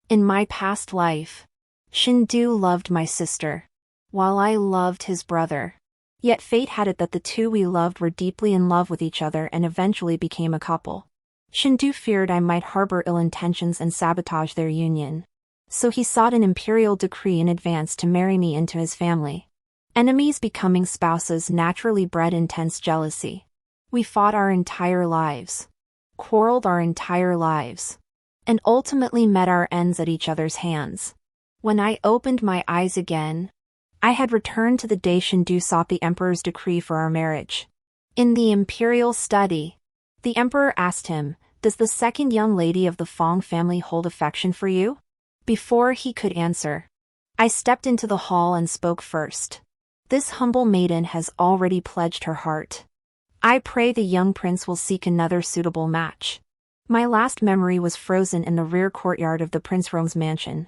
In my past life, Shindu loved my sister, while I loved his brother. Yet fate had it that the two we loved were deeply in love with each other and eventually became a couple. Shindu feared I might harbor ill intentions and sabotage their union. So he sought an imperial decree in advance to marry me into his family. Enemies becoming spouses naturally bred intense jealousy. We fought our entire lives, quarreled our entire lives, and ultimately met our ends at each other's hands. When I opened my eyes again, I had returned to the day Shindu sought the emperor's decree for our marriage. In the imperial study, the emperor asked him, "Does the second young lady of the Fong family hold affection for you?" Before he could answer, I stepped into the hall and spoke first. "This humble maiden has already pledged her heart. I pray the young prince will seek another suitable match." My last memory was frozen in the rear courtyard of the Prince Rome's mansion.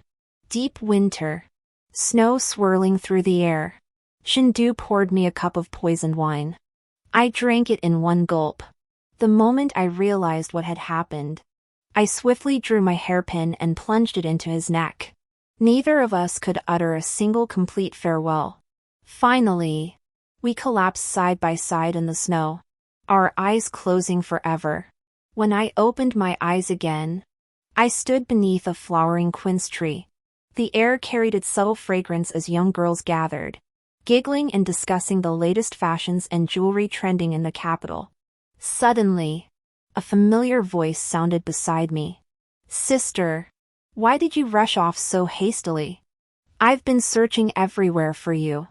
Deep winter. Snow swirling through the air. Shindu poured me a cup of poisoned wine. I drank it in one gulp. The moment I realized what had happened, I swiftly drew my hairpin and plunged it into his neck. Neither of us could utter a single complete farewell. Finally, we collapsed side by side in the snow, our eyes closing forever. When I opened my eyes again, I stood beneath a flowering quince tree. The air carried its subtle fragrance as young girls gathered, giggling and discussing the latest fashions and jewelry trending in the capital. Suddenly, a familiar voice sounded beside me. "Sister, why did you rush off so hastily? I've been searching everywhere for you."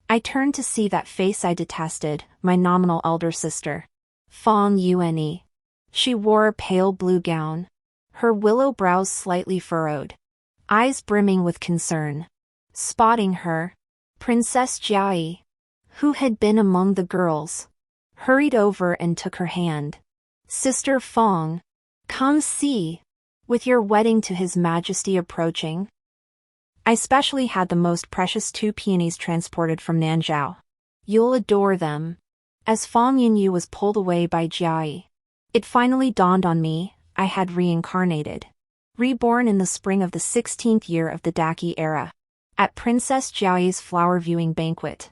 I turned to see that face I detested, my nominal elder sister, Fong Yune. She wore a pale blue gown, her willow brows slightly furrowed, eyes brimming with concern. Spotting her, Princess Jiai, who had been among the girls, hurried over and took her hand. "Sister Fong, come see, with your wedding to His Majesty approaching." I specially had the most precious 2 peonies transported from Nanzhao. "You'll adore them." As Fong Yinyu was pulled away by Jiai, it finally dawned on me, I had reincarnated. Reborn in the spring of the 16th year of the Daki era, at Princess Jiai's flower viewing banquet.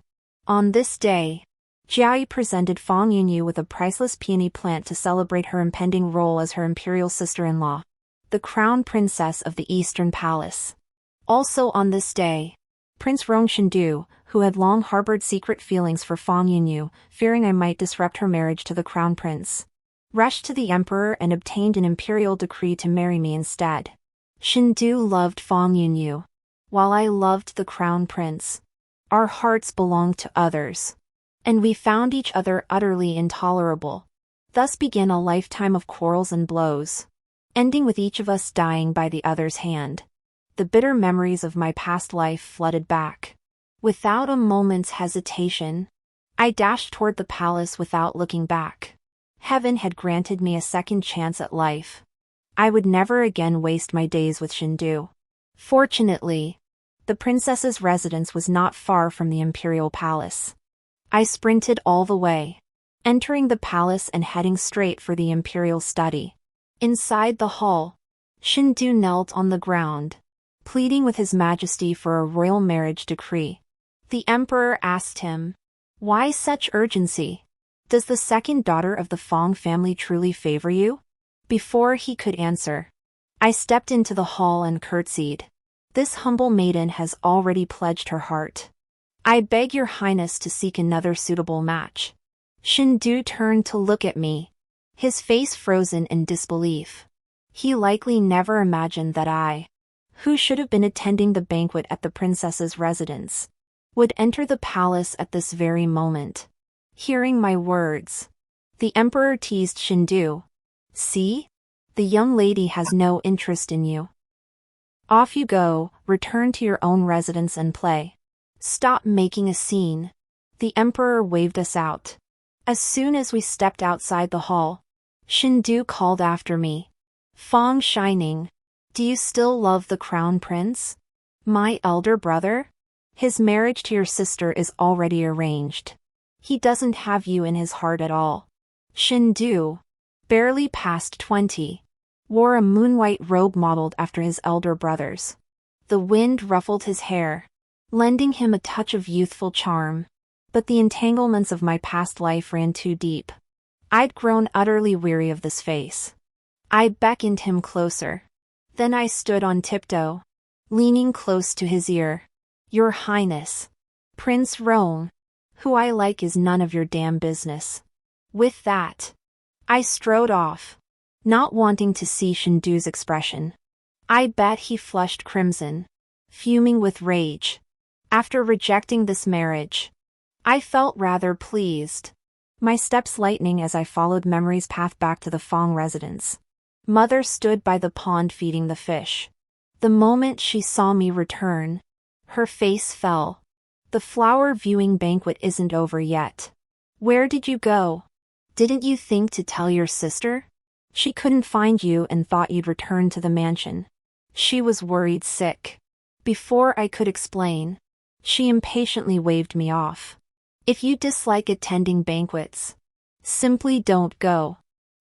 On this day, Jiai presented Fong Yinyu with a priceless peony plant to celebrate her impending role as her imperial sister-in-law, the crown princess of the Eastern Palace. Also on this day, Prince Rong Shindu, who had long harbored secret feelings for Fong Yinyu, fearing I might disrupt her marriage to the crown prince, rushed to the emperor and obtained an imperial decree to marry me instead. Shindu loved Fong Yinyu, while I loved the crown prince. Our hearts belonged to others, and we found each other utterly intolerable. Thus began a lifetime of quarrels and blows, ending with each of us dying by the other's hand. The bitter memories of my past life flooded back. Without a moment's hesitation, I dashed toward the palace without looking back. Heaven had granted me a second chance at life. I would never again waste my days with Shindu. Fortunately, the princess's residence was not far from the imperial palace. I sprinted all the way, entering the palace and heading straight for the imperial study. Inside the hall, Shindu knelt on the ground, pleading with His Majesty for a royal marriage decree. The emperor asked him, "Why such urgency? Does the second daughter of the Fong family truly favor you?" Before he could answer, I stepped into the hall and curtsied. "This humble maiden has already pledged her heart. I beg your highness to seek another suitable match." Shindu turned to look at me, his face frozen in disbelief. He likely never imagined that I, who should have been attending the banquet at the princess's residence, would enter the palace at this very moment. Hearing my words, the emperor teased Shindu. "See? The young lady has no interest in you. Off you go, return to your own residence and play. Stop making a scene." The emperor waved us out. As soon as we stepped outside the hall, Shindu called after me, "Fong Shining, do you still love the crown prince? My elder brother? His marriage to your sister is already arranged. He doesn't have you in his heart at all." Shindu, barely past 20, wore a moon-white robe modeled after his elder brother's. The wind ruffled his hair, lending him a touch of youthful charm. But the entanglements of my past life ran too deep. I'd grown utterly weary of this face. I beckoned him closer. Then I stood on tiptoe, leaning close to his ear. "Your Highness, Prince Roan, who I like is none of your damn business." With that, I strode off, not wanting to see Shindu's expression. I bet he flushed crimson, fuming with rage. After rejecting this marriage, I felt rather pleased, my steps lightening as I followed memory's path back to the Fong residence. Mother stood by the pond feeding the fish. The moment she saw me return, her face fell. "The flower viewing banquet isn't over yet. Where did you go? Didn't you think to tell your sister? She couldn't find you and thought you'd return to the mansion. She was worried sick." Before I could explain, she impatiently waved me off. "If you dislike attending banquets, simply don't go.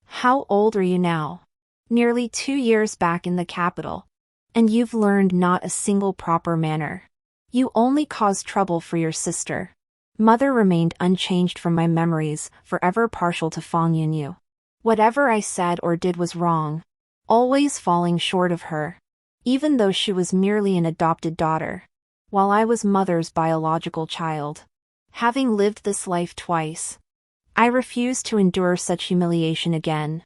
How old are you now? Nearly 2 years back in the capital, and you've learned not a single proper manner. You only cause trouble for your sister." Mother remained unchanged from my memories, forever partial to Fong Yunyu. Whatever I said or did was wrong, always falling short of her, even though she was merely an adopted daughter, while I was Mother's biological child. Having lived this life twice, I refused to endure such humiliation again.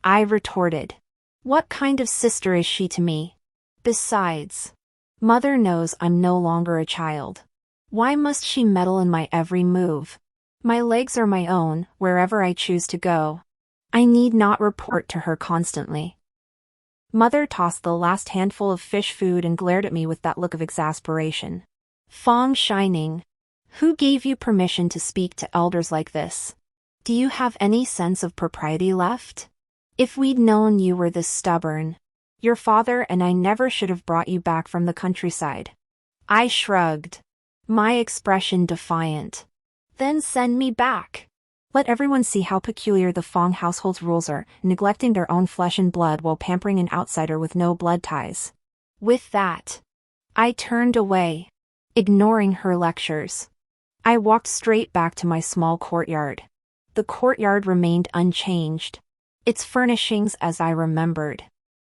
I retorted, "What kind of sister is she to me? Besides, Mother knows I'm no longer a child. Why must she meddle in my every move? My legs are my own, wherever I choose to go. I need not report to her constantly." Mother tossed the last handful of fish food and glared at me with that look of exasperation. "Fong Shining, who gave you permission to speak to elders like this? Do you have any sense of propriety left? If we'd known you were this stubborn, your father and I never should have brought you back from the countryside." I shrugged, my expression defiant. "Then send me back. Let everyone see how peculiar the Fong household's rules are, neglecting their own flesh and blood while pampering an outsider with no blood ties." With that, I turned away, ignoring her lectures. I walked straight back to my small courtyard. The courtyard remained unchanged, its furnishings as I remembered.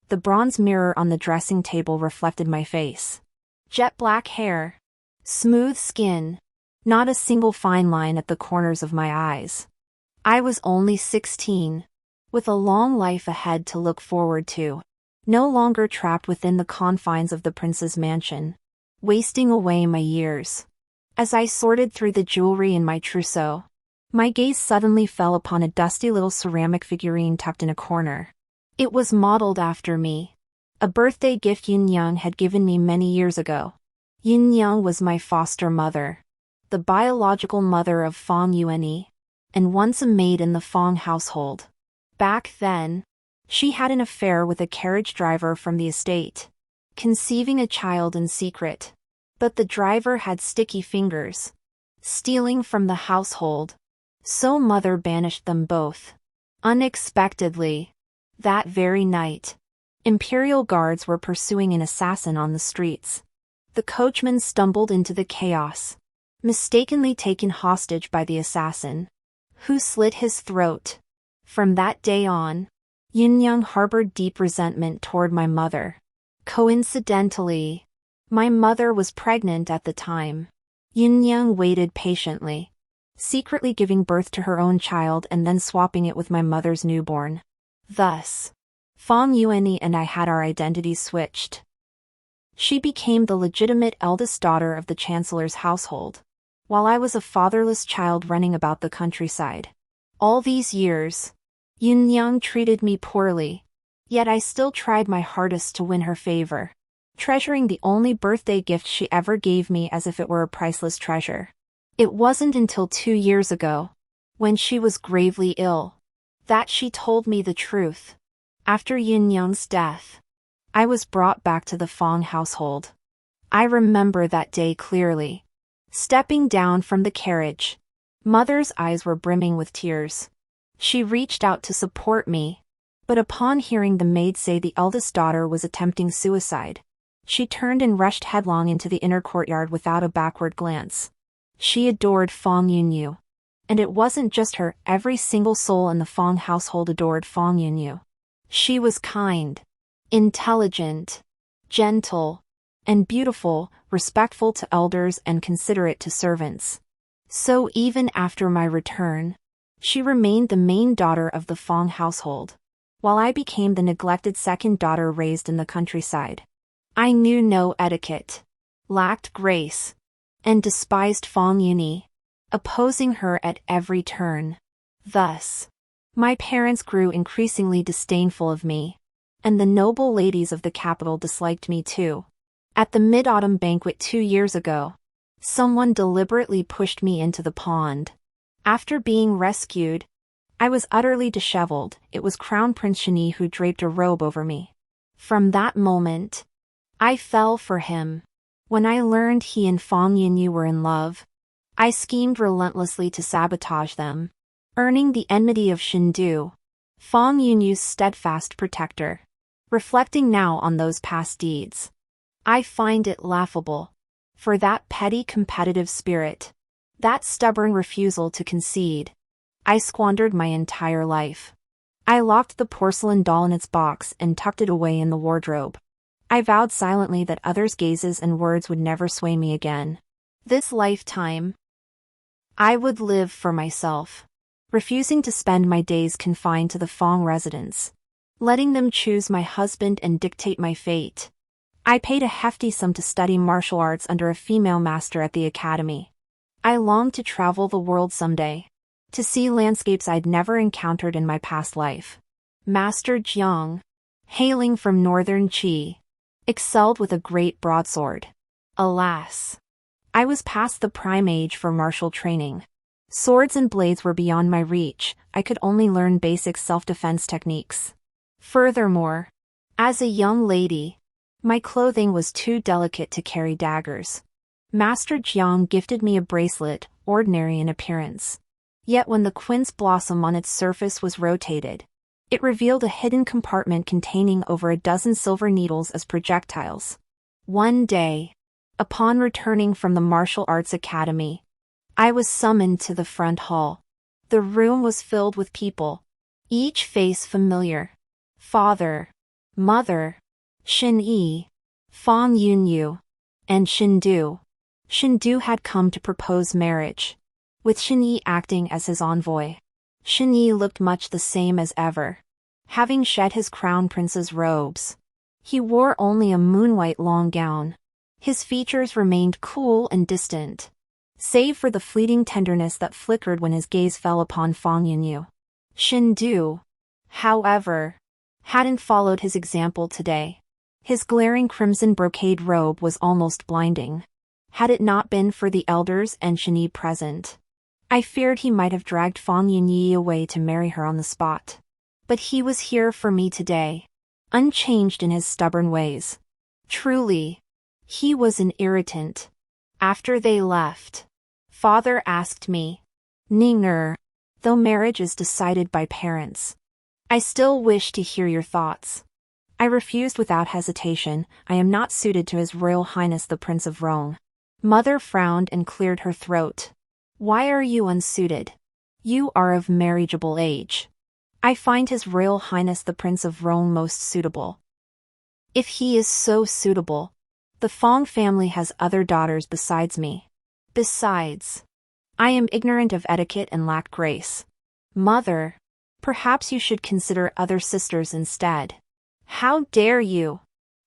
The bronze mirror on the dressing table reflected my face. Jet black hair, smooth skin, not a single fine line at the corners of my eyes. I was only 16, with a long life ahead to look forward to, no longer trapped within the confines of the prince's mansion, wasting away my years. As I sorted through the jewelry in my trousseau, my gaze suddenly fell upon a dusty little ceramic figurine tucked in a corner. It was modeled after me, a birthday gift Yin Yang had given me many years ago. Yin Yang was my foster mother, the biological mother of Fong Yuanyi, and once a maid in the Fong household. Back then, she had an affair with a carriage driver from the estate, conceiving a child in secret. But the driver had sticky fingers, stealing from the household, so Mother banished them both. Unexpectedly, that very night, Imperial guards were pursuing an assassin on the streets. The coachman stumbled into the chaos, mistakenly taken hostage by the assassin, who slit his throat. From that day on, Yin Yang harbored deep resentment toward my mother. Coincidentally, my mother was pregnant at the time. Yin Yang waited patiently, secretly giving birth to her own child and then swapping it with my mother's newborn. Thus, Fong Yuanyi and I had our identities switched. She became the legitimate eldest daughter of the chancellor's household, while I was a fatherless child running about the countryside. All these years, Yin Yang treated me poorly, yet I still tried my hardest to win her favor, treasuring the only birthday gift she ever gave me as if it were a priceless treasure. It wasn't until 2 years ago, when she was gravely ill, that she told me the truth. After Yin Yang's death, I was brought back to the Fong household. I remember that day clearly. Stepping down from the carriage, Mother's eyes were brimming with tears. She reached out to support me, But upon hearing the maid say the eldest daughter was attempting suicide, she turned and rushed headlong into the inner courtyard without a backward glance. She adored Fong Yunyu. And it wasn't just her, every single soul in the Fong household adored Fong Yunyu. She was kind, intelligent, gentle, and beautiful, respectful to elders and considerate to servants. So even after my return, she remained the main daughter of the Fong household, while I became the neglected second daughter raised in the countryside. I knew no etiquette, lacked grace, and despised Fong Yunyi, opposing her at every turn. Thus, my parents grew increasingly disdainful of me, and the noble ladies of the capital disliked me too. At the mid-autumn banquet 2 years ago, someone deliberately pushed me into the pond. After being rescued, I was utterly disheveled. It was Crown Prince Shenyi who draped a robe over me. From that moment, I fell for him. When I learned he and Fong Yunyu were in love, I schemed relentlessly to sabotage them, earning the enmity of Shindu, Fong Yunyu's steadfast protector. Reflecting now on those past deeds, I find it laughable. For that petty competitive spirit, that stubborn refusal to concede, I squandered my entire life. I locked the porcelain doll in its box and tucked it away in the wardrobe. I vowed silently that others' gazes and words would never sway me again. This lifetime, I would live for myself, refusing to spend my days confined to the Fong residence, letting them choose my husband and dictate my fate. I paid a hefty sum to study martial arts under a female master at the academy. I longed to travel the world someday, to see landscapes I'd never encountered in my past life. Master Jiang, hailing from northern Qi, excelled with a great broadsword. Alas, I was past the prime age for martial training. Swords and blades were beyond my reach. I could only learn basic self-defense techniques. Furthermore, as a young lady, my clothing was too delicate to carry daggers. Master Jiang gifted me a bracelet, ordinary in appearance. Yet when the quince blossom on its surface was rotated, it revealed a hidden compartment containing over a dozen silver needles as projectiles. One day, upon returning from the martial arts academy, I was summoned to the front hall. The room was filled with people, each face familiar. Father, mother, Shin-Yi, Fong Yunyu, and Shindu. Shindu had come to propose marriage, with Shin-Yi acting as his envoy. Shin-Yi looked much the same as ever, having shed his crown prince's robes. He wore only a moon-white long gown. His features remained cool and distant, save for the fleeting tenderness that flickered when his gaze fell upon Fong Yunyu. Shindu, however, hadn't followed his example today. His glaring crimson brocade robe was almost blinding. Had it not been for the elders and Shinyi present, I feared he might have dragged Fong Yunyi away to marry her on the spot. But he was here for me today, unchanged in his stubborn ways. Truly, he was an irritant. After they left, Father asked me, Ninger, though marriage is decided by parents, I still wish to hear your thoughts. I refused without hesitation. I am not suited to His Royal Highness the Prince of Rong. Mother frowned and cleared her throat. Why are you unsuited? You are of marriageable age. I find His Royal Highness the Prince of Rong most suitable. If he is so suitable, the Fong family has other daughters besides me. Besides, I am ignorant of etiquette and lack grace. Mother, perhaps you should consider other sisters instead. How dare you?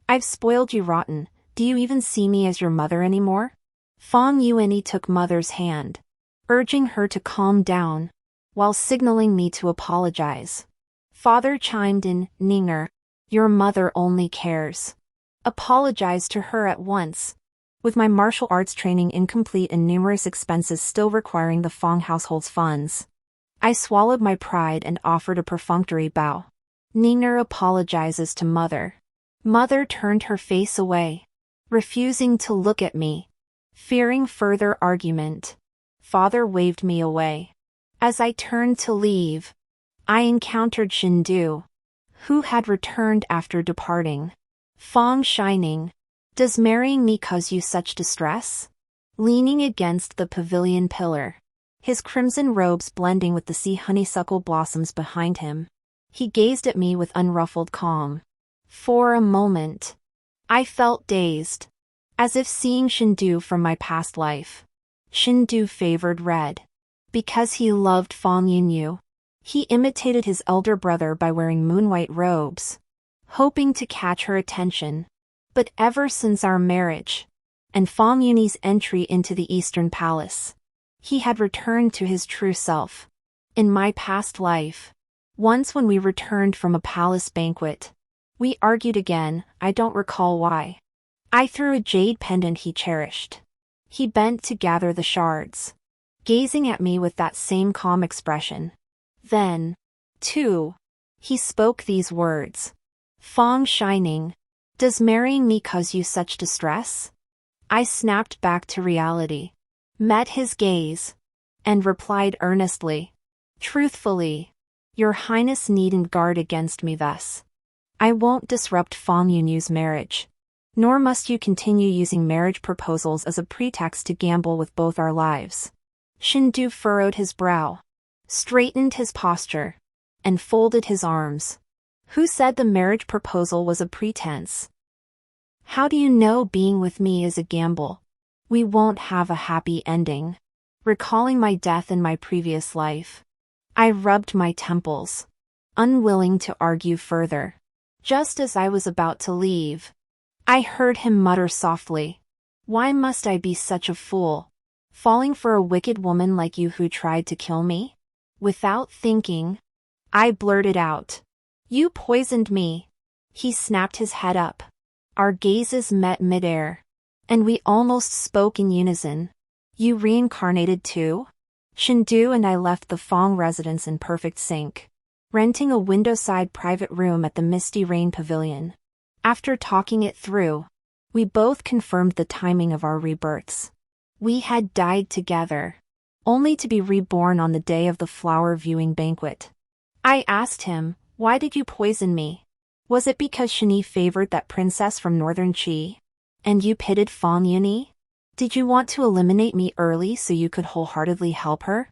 I've spoiled you rotten. Do you even see me as your mother anymore? Fong Yuanyi took mother's hand, urging her to calm down, while signaling me to apologize. Father chimed in, Ninger, your mother only cares. Apologize to her at once. With my martial arts training incomplete and numerous expenses still requiring the Fong household's funds, I swallowed my pride and offered a perfunctory bow. Ninger apologizes to mother. Mother turned her face away, refusing to look at me. Fearing further argument, Father waved me away. As I turned to leave, I encountered Shindu, who had returned after departing. Fong shining. Does marrying me cause you such distress? Leaning against the pavilion pillar, his crimson robes blending with the sea honeysuckle blossoms behind him, he gazed at me with unruffled calm. For a moment, I felt dazed, as if seeing Shindu from my past life. Shindu favored red. Because he loved Fong Yunyu, he imitated his elder brother by wearing moon-white robes, hoping to catch her attention. But ever since our marriage, and Fong Yunyu's entry into the Eastern Palace, he had returned to his true self. In my past life, once when we returned from a palace banquet, we argued again, I don't recall why. I threw a jade pendant he cherished. He bent to gather the shards, gazing at me with that same calm expression. Then, too, he spoke these words. Fong shining. Does marrying me cause you such distress? I snapped back to reality, met his gaze, and replied earnestly. Truthfully, Your Highness needn't guard against me thus. I won't disrupt Fong Yunyu's marriage. Nor must you continue using marriage proposals as a pretext to gamble with both our lives. Shindu furrowed his brow, straightened his posture, and folded his arms. Who said the marriage proposal was a pretense? How do you know being with me is a gamble? We won't have a happy ending. Recalling my death in my previous life, I rubbed my temples, unwilling to argue further. Just as I was about to leave, I heard him mutter softly, Why must I be such a fool, falling for a wicked woman like you who tried to kill me? Without thinking, I blurted out, You poisoned me. He snapped his head up. Our gazes met midair, and we almost spoke in unison. You reincarnated too? Shindu and I left the Fong residence in perfect sync, renting a window-side private room at the Misty Rain Pavilion. After talking it through, we both confirmed the timing of our rebirths. We had died together, only to be reborn on the day of the flower viewing banquet. I asked him, Why did you poison me? Was it because Shini favored that princess from Northern Qi? And you pitted Fong Yunyi? Did you want to eliminate me early so you could wholeheartedly help her?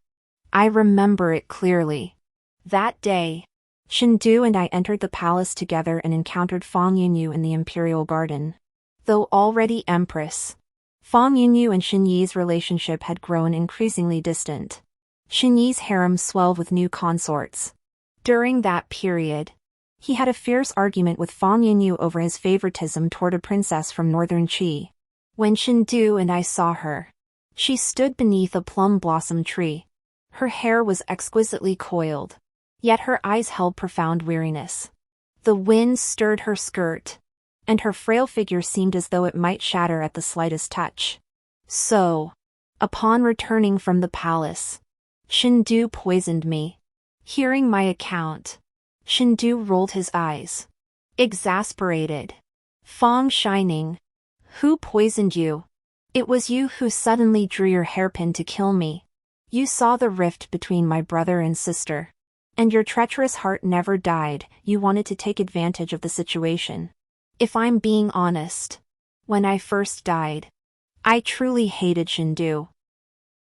I remember it clearly. That day, Shindu and I entered the palace together and encountered Fong Yunyu in the imperial garden. Though already empress, Fong Yunyu and Xinyi's relationship had grown increasingly distant. Xinyi's harem swelled with new consorts. During that period, he had a fierce argument with Fong Yunyu over his favoritism toward a princess from Northern Qi. When Shindu and I saw her, she stood beneath a plum blossom tree. Her hair was exquisitely coiled, yet her eyes held profound weariness. The wind stirred her skirt, and her frail figure seemed as though it might shatter at the slightest touch. So, upon returning from the palace, Shindu poisoned me. Hearing my account, Shindu rolled his eyes, exasperated. Fong shining. Who poisoned you? It was you who suddenly drew your hairpin to kill me. You saw the rift between my brother and sister, and your treacherous heart never died. You wanted to take advantage of the situation. If I'm being honest, when I first died, I truly hated Shindu.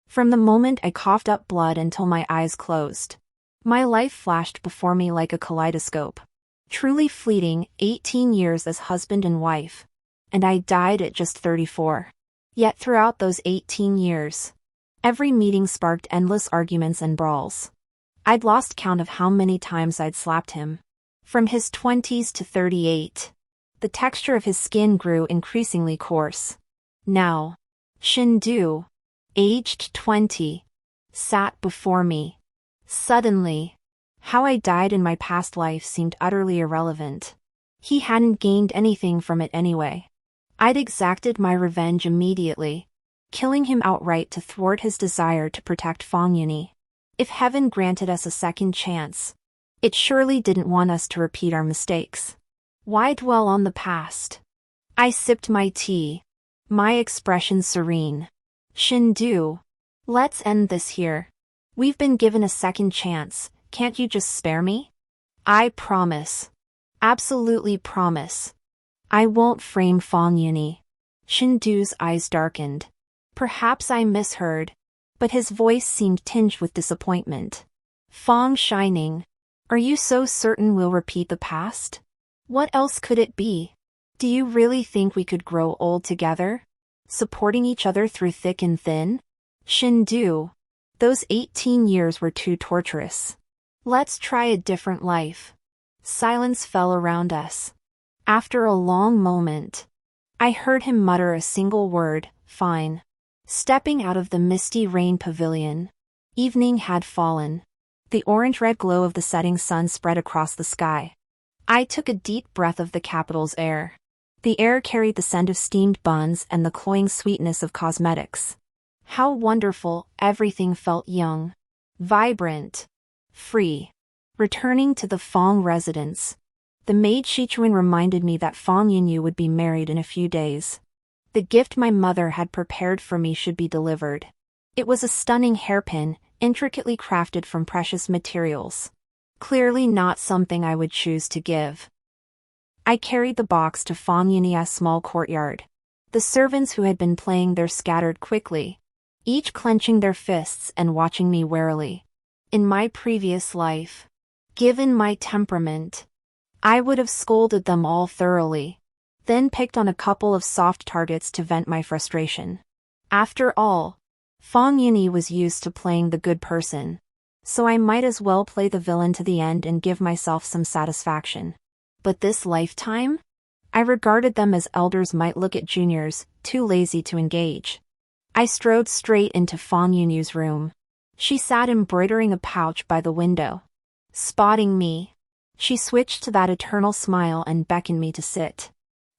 From the moment I coughed up blood until my eyes closed, my life flashed before me like a kaleidoscope. Truly fleeting, 18 years as husband and wife, and I died at just 34. Yet throughout those 18 years, every meeting sparked endless arguments and brawls. I'd lost count of how many times I'd slapped him. From his 20s to 38, the texture of his skin grew increasingly coarse. Now, Shindu, aged 20, sat before me. Suddenly, how I died in my past life seemed utterly irrelevant. He hadn't gained anything from it anyway. I'd exacted my revenge immediately, killing him outright to thwart his desire to protect Fong Yunyi. If heaven granted us a second chance, it surely didn't want us to repeat our mistakes. Why dwell on the past? I sipped my tea, my expression serene. Shindu, let's end this here. We've been given a second chance, can't you just spare me? I promise. Absolutely promise. I won't frame Fong Yuni. Shindu's eyes darkened. Perhaps I misheard, but his voice seemed tinged with disappointment. Fong Shining, are you so certain we'll repeat the past? What else could it be? Do you really think we could grow old together? Supporting each other through thick and thin? Shindu, those 18 years were too torturous. Let's try a different life. Silence fell around us. After a long moment, I heard him mutter a single word, fine. Stepping out of the misty rain pavilion. Evening had fallen. The orange-red glow of the setting sun spread across the sky. I took a deep breath of the capital's air. The air carried the scent of steamed buns and the cloying sweetness of cosmetics. How wonderful, everything felt young, vibrant, free. Returning to the Fong residence, the maid Shichuan reminded me that Fong Yunyu would be married in a few days. The gift my mother had prepared for me should be delivered. It was a stunning hairpin, intricately crafted from precious materials. Clearly not something I would choose to give. I carried the box to Fong Yunya's small courtyard. The servants who had been playing there scattered quickly, each clenching their fists and watching me warily. In my previous life, given my temperament, I would have scolded them all thoroughly, then picked on a couple of soft targets to vent my frustration. After all, Fong Yuni was used to playing the good person, so I might as well play the villain to the end and give myself some satisfaction. But this lifetime? I regarded them as elders might look at juniors, too lazy to engage. I strode straight into Fong Yunyu's room. She sat embroidering a pouch by the window. Spotting me, she switched to that eternal smile and beckoned me to sit.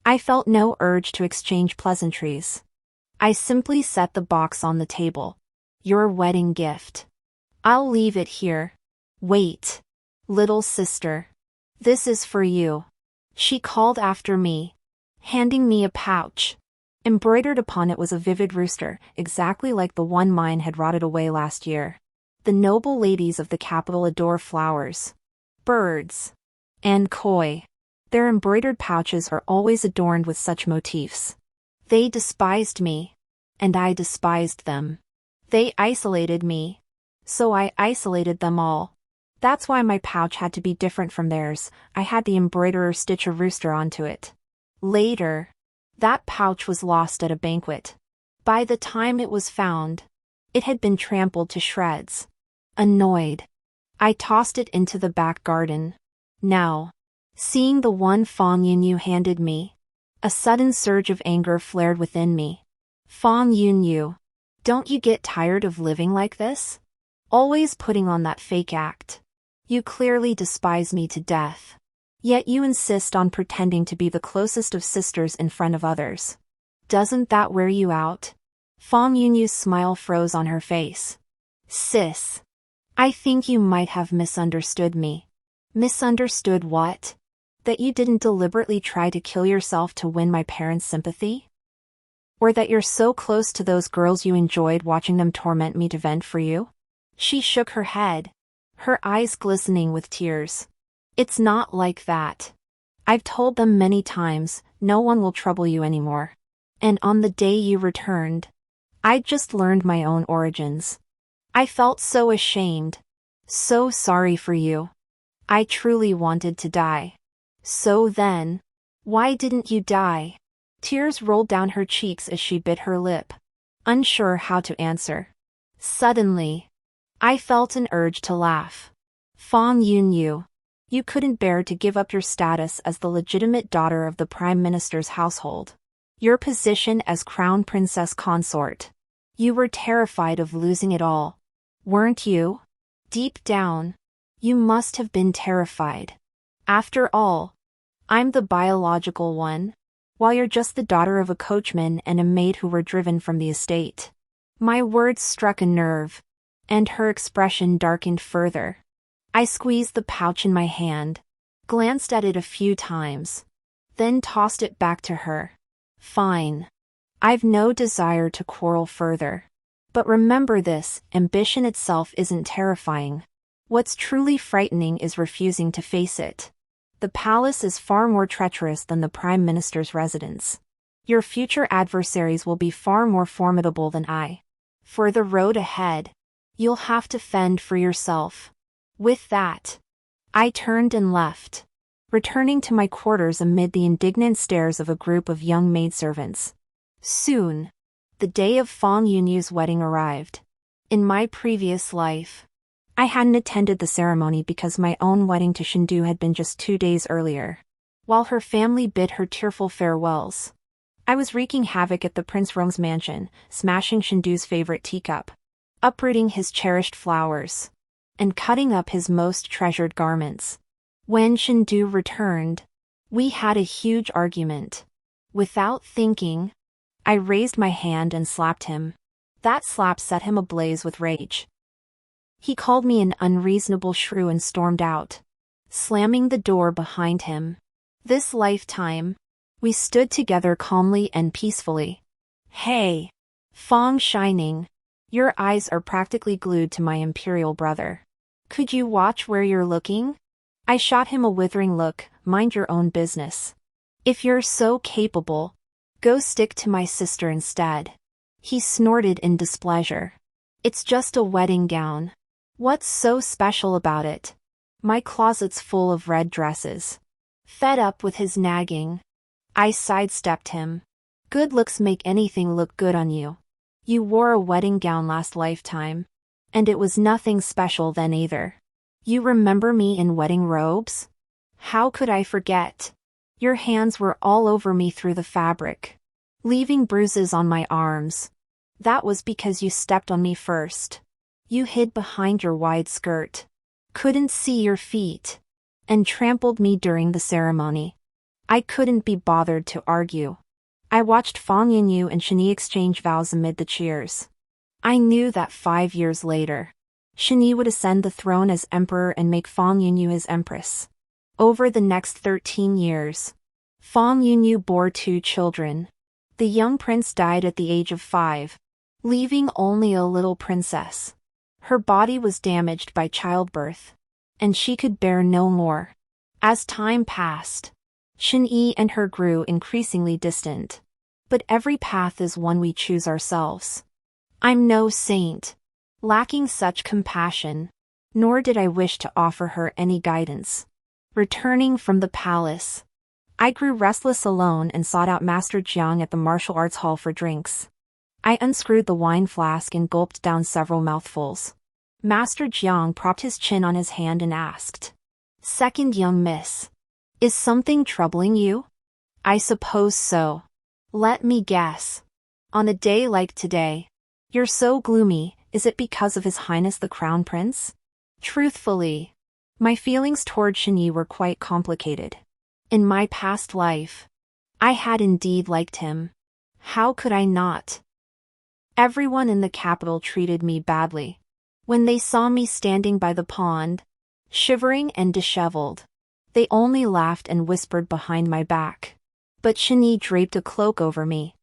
I felt no urge to exchange pleasantries. I simply set the box on the table. Your wedding gift. I'll leave it here. Wait. Little sister. This is for you. She called after me, handing me a pouch. Embroidered upon it was a vivid rooster, exactly like the one mine had rotted away last year. The noble ladies of the capital adore flowers, birds, and koi. Their embroidered pouches are always adorned with such motifs. They despised me, and I despised them. They isolated me, so I isolated them all. That's why my pouch had to be different from theirs. I had the embroiderer stitch a rooster onto it. Later, that pouch was lost at a banquet. By the time it was found, it had been trampled to shreds. Annoyed, I tossed it into the back garden. Now, seeing the one Fong Yunyu handed me, a sudden surge of anger flared within me. Fong Yunyu, don't you get tired of living like this? Always putting on that fake act. You clearly despise me to death. Yet you insist on pretending to be the closest of sisters in front of others. Doesn't that wear you out? Fong Yunyu's smile froze on her face. Sis, I think you might have misunderstood me. Misunderstood what? That you didn't deliberately try to kill yourself to win my parents' sympathy? Or that you're so close to those girls you enjoyed watching them torment me to vent for you? She shook her head, her eyes glistening with tears. It's not like that. I've told them many times, no one will trouble you anymore. And on the day you returned, I'd just learned my own origins. I felt so ashamed, so sorry for you. I truly wanted to die. So then, why didn't you die? Tears rolled down her cheeks as she bit her lip, unsure how to answer. Suddenly, I felt an urge to laugh. Fong Yunyu, you couldn't bear to give up your status as the legitimate daughter of the Prime Minister's household. Your position as Crown Princess Consort. You were terrified of losing it all, weren't you? Deep down, you must have been terrified. After all, I'm the biological one, while you're just the daughter of a coachman and a maid who were driven from the estate. My words struck a nerve, and her expression darkened further. I squeezed the pouch in my hand, glanced at it a few times, then tossed it back to her. Fine. I've no desire to quarrel further. But remember this, ambition itself isn't terrifying. What's truly frightening is refusing to face it. The palace is far more treacherous than the Prime Minister's residence. Your future adversaries will be far more formidable than I. For the road ahead, you'll have to fend for yourself. With that, I turned and left, returning to my quarters amid the indignant stares of a group of young maidservants. Soon, the day of Fang Yunyu's wedding arrived. In my previous life, I hadn't attended the ceremony because my own wedding to Shindu had been just 2 days earlier. While her family bid her tearful farewells, I was wreaking havoc at the Prince Rong's mansion, smashing Shindu's favorite teacup, uprooting his cherished flowers, and cutting up his most treasured garments. When Shindu returned, we had a huge argument. Without thinking, I raised my hand and slapped him. That slap set him ablaze with rage. He called me an unreasonable shrew and stormed out, slamming the door behind him. This lifetime, we stood together calmly and peacefully. Hey, Fang Shining, your eyes are practically glued to my imperial brother. Could you watch where you're looking? I shot him a withering look. Mind your own business. If you're so capable, go stick to my sister instead. He snorted in displeasure. It's just a wedding gown. What's so special about it? My closet's full of red dresses. Fed up with his nagging, I sidestepped him. Good looks make anything look good on you. You wore a wedding gown last lifetime, and it was nothing special then either. You remember me in wedding robes? How could I forget? Your hands were all over me through the fabric, leaving bruises on my arms. That was because you stepped on me first. You hid behind your wide skirt, couldn't see your feet, and trampled me during the ceremony. I couldn't be bothered to argue. I watched Fang Yunyu and Shini exchange vows amid the cheers. I knew that 5 years later, Shini would ascend the throne as emperor and make Fang Yunyu his empress. Over the next 13 years, Fang Yunyu bore 2 children. The young prince died at the age of 5, leaving only a little princess. Her body was damaged by childbirth, and she could bear no more. As time passed, Shin-Yi and her grew increasingly distant. But every path is one we choose ourselves. I'm no saint, lacking such compassion, nor did I wish to offer her any guidance. Returning from the palace, I grew restless alone and sought out Master Jiang at the martial arts hall for drinks. I unscrewed the wine flask and gulped down several mouthfuls. Master Jiang propped his chin on his hand and asked, "Second young miss, is something troubling you?" "I suppose so. Let me guess. On a day like today, you're so gloomy, is it because of His Highness the Crown Prince?" Truthfully, my feelings toward Shin-Yi were quite complicated. In my past life, I had indeed liked him. How could I not? Everyone in the capital treated me badly. When they saw me standing by the pond, shivering and disheveled, they only laughed and whispered behind my back. But Shin-Yi draped a cloak over me.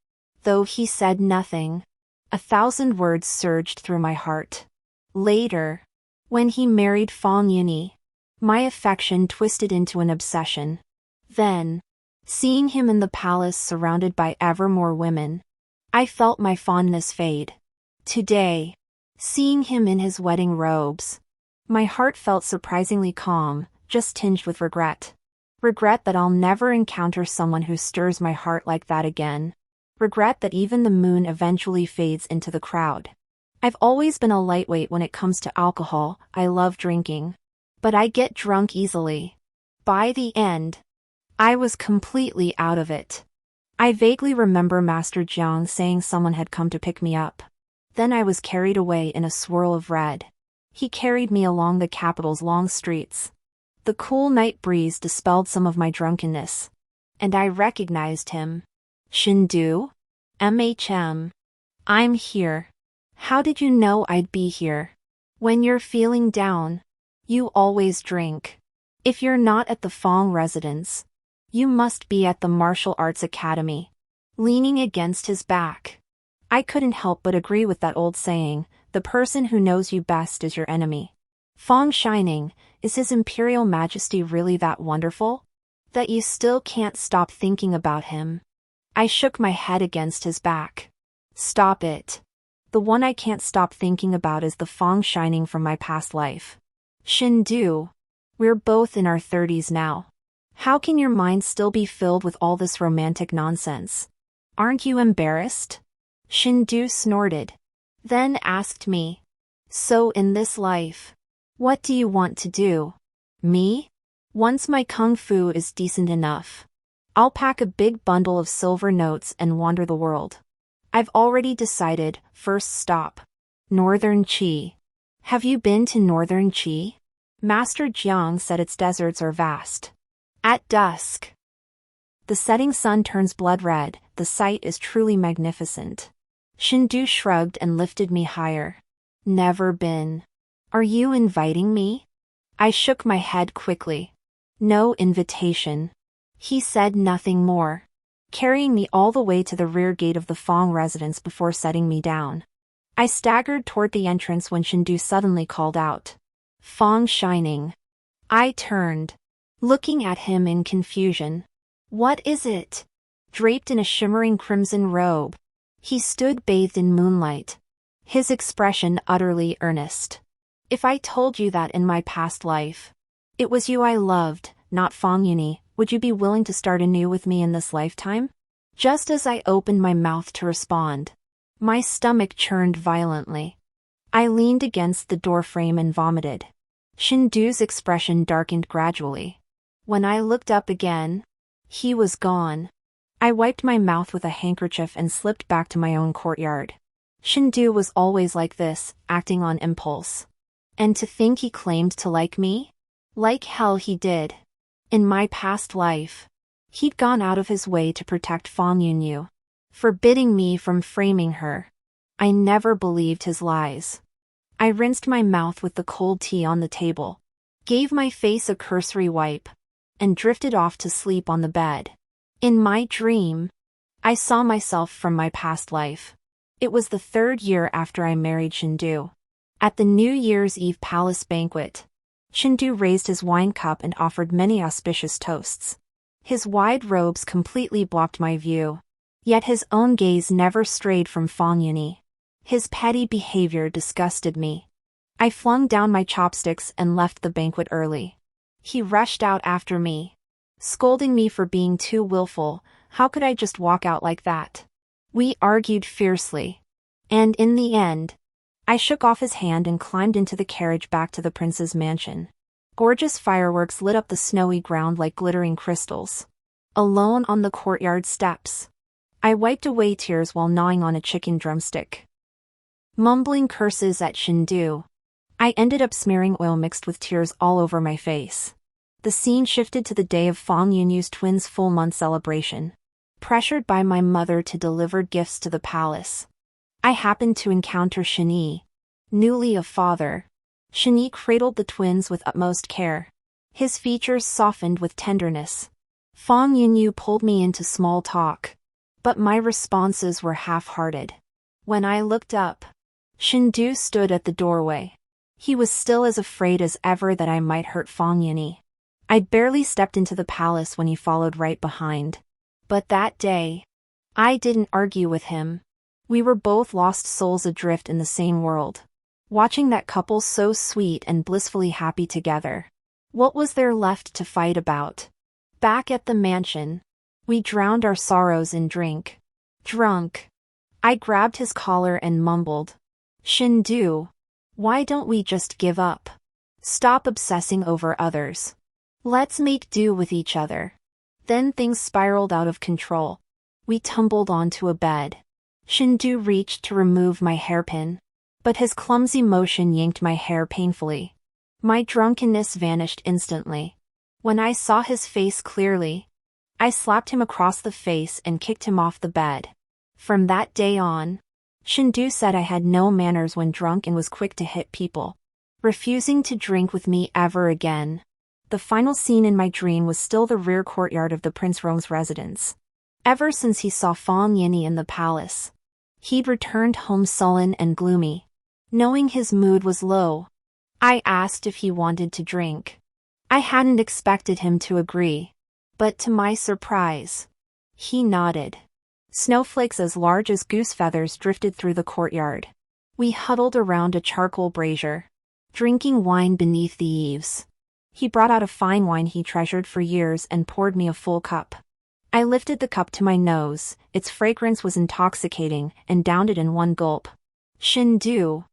Though he said nothing, 1,000 words surged through my heart. Later, when he married Fang Yunyi, my affection twisted into an obsession. Then, seeing him in the palace surrounded by ever more women, I felt my fondness fade. Today, seeing him in his wedding robes, my heart felt surprisingly calm, just tinged with regret. Regret that I'll never encounter someone who stirs my heart like that again. Regret that even the moon eventually fades into the crowd. I've always been a lightweight when it comes to alcohol. I love drinking, but I get drunk easily. By the end, I was completely out of it. I vaguely remember Master Jiang saying someone had come to pick me up. Then I was carried away in a swirl of red. He carried me along the capital's long streets. The cool night breeze dispelled some of my drunkenness, and I recognized him. "Shindu? MHM. I'm here. How did you know I'd be here? When you're feeling down, you always drink. If you're not at the Fang residence, you must be at the Martial Arts Academy." Leaning against his back, I couldn't help but agree with that old saying, the person who knows you best is your enemy. Fong Shining, is His Imperial Majesty really that wonderful? That you still can't stop thinking about him? I shook my head against his back. Stop it. The one I can't stop thinking about is the Fong Shining from my past life. Shindu. We're both in our 30s now. How can your mind still be filled with all this romantic nonsense? Aren't you embarrassed? Shindu snorted. Then asked me. So in this life, what do you want to do? Me? Once my kung fu is decent enough, I'll pack a big bundle of silver notes and wander the world. I've already decided, first stop. Northern Qi. Have you been to Northern Qi? Master Jiang said its deserts are vast. At dusk, the setting sun turns blood red, the sight is truly magnificent. Shindu shrugged and lifted me higher. Never been. Are you inviting me? I shook my head quickly. No invitation. He said nothing more, carrying me all the way to the rear gate of the Fong residence before setting me down. I staggered toward the entrance when Shindu suddenly called out. Fong Shining. I turned, looking at him in confusion. What is it? Draped in a shimmering crimson robe, he stood bathed in moonlight, his expression utterly earnest. If I told you that in my past life, it was you I loved, not Fong Yuni, would you be willing to start anew with me in this lifetime? Just as I opened my mouth to respond, my stomach churned violently. I leaned against the doorframe and vomited. Shindu's expression darkened gradually. When I looked up again, he was gone. I wiped my mouth with a handkerchief and slipped back to my own courtyard. Shindu was always like this, acting on impulse. And to think he claimed to like me? Like hell he did. In my past life, he'd gone out of his way to protect Fong Yunyu, forbidding me from framing her. I never believed his lies. I rinsed my mouth with the cold tea on the table, gave my face a cursory wipe, and drifted off to sleep on the bed. In my dream, I saw myself from my past life. It was the 3rd year after I married Shindu. At the New Year's Eve palace banquet, Shindu raised his wine cup and offered many auspicious toasts. His wide robes completely blocked my view, yet his own gaze never strayed from Fong Yuni. His petty behavior disgusted me. I flung down my chopsticks and left the banquet early. He rushed out after me, scolding me for being too willful. How could I just walk out like that? We argued fiercely, and in the end, I shook off his hand and climbed into the carriage back to the prince's mansion. Gorgeous fireworks lit up the snowy ground like glittering crystals. Alone on the courtyard steps, I wiped away tears while gnawing on a chicken drumstick. Mumbling curses at Shindu, I ended up smearing oil mixed with tears all over my face. The scene shifted to the day of Fong Yunyu's twins' full-month celebration. Pressured by my mother to deliver gifts to the palace, I happened to encounter Shini, newly a father. Shini cradled the twins with utmost care, his features softened with tenderness. Fong Yunyu pulled me into small talk, but my responses were half-hearted. When I looked up, Shindu stood at the doorway. He was still as afraid as ever that I might hurt Fong Yuni. I'd barely stepped into the palace when he followed right behind. But that day, I didn't argue with him. We were both lost souls adrift in the same world, watching that couple so sweet and blissfully happy together. What was there left to fight about? Back at the mansion, we drowned our sorrows in drink. Drunk, I grabbed his collar and mumbled, Shindu, why don't we just give up? Stop obsessing over others. Let's make do with each other. Then things spiraled out of control. We tumbled onto a bed. Shindu reached to remove my hairpin, but his clumsy motion yanked my hair painfully. My drunkenness vanished instantly. When I saw his face clearly, I slapped him across the face and kicked him off the bed. From that day on, Shindu said I had no manners when drunk and was quick to hit people, refusing to drink with me ever again. The final scene in my dream was still the rear courtyard of the Prince Rome's residence. Ever since he saw Fong Yini in the palace, he'd returned home sullen and gloomy. Knowing his mood was low, I asked if he wanted to drink. I hadn't expected him to agree. But to my surprise, he nodded. Snowflakes as large as goose feathers drifted through the courtyard. We huddled around a charcoal brazier, drinking wine beneath the eaves. He brought out a fine wine he treasured for years and poured me a full cup. I lifted the cup to my nose, its fragrance was intoxicating, and downed it in one gulp. Shindu.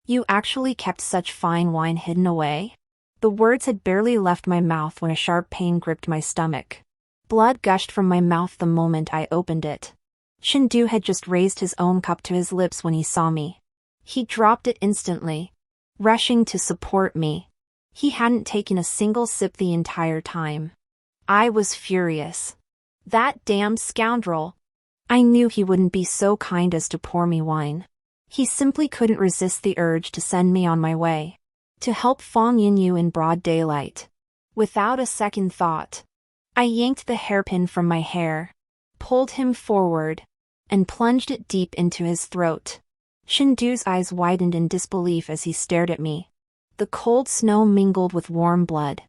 You actually kept such fine wine hidden away? The words had barely left my mouth when a sharp pain gripped my stomach. Blood gushed from my mouth the moment I opened it. Shindu had just raised his own cup to his lips when he saw me. He dropped it instantly, rushing to support me. He hadn't taken a single sip the entire time. I was furious. That damn scoundrel. I knew he wouldn't be so kind as to pour me wine. He simply couldn't resist the urge to send me on my way. To help Fong Yinyu in broad daylight. Without a second thought, I yanked the hairpin from my hair, pulled him forward, and plunged it deep into his throat. Shindu's eyes widened in disbelief as he stared at me. The cold snow mingled with warm blood.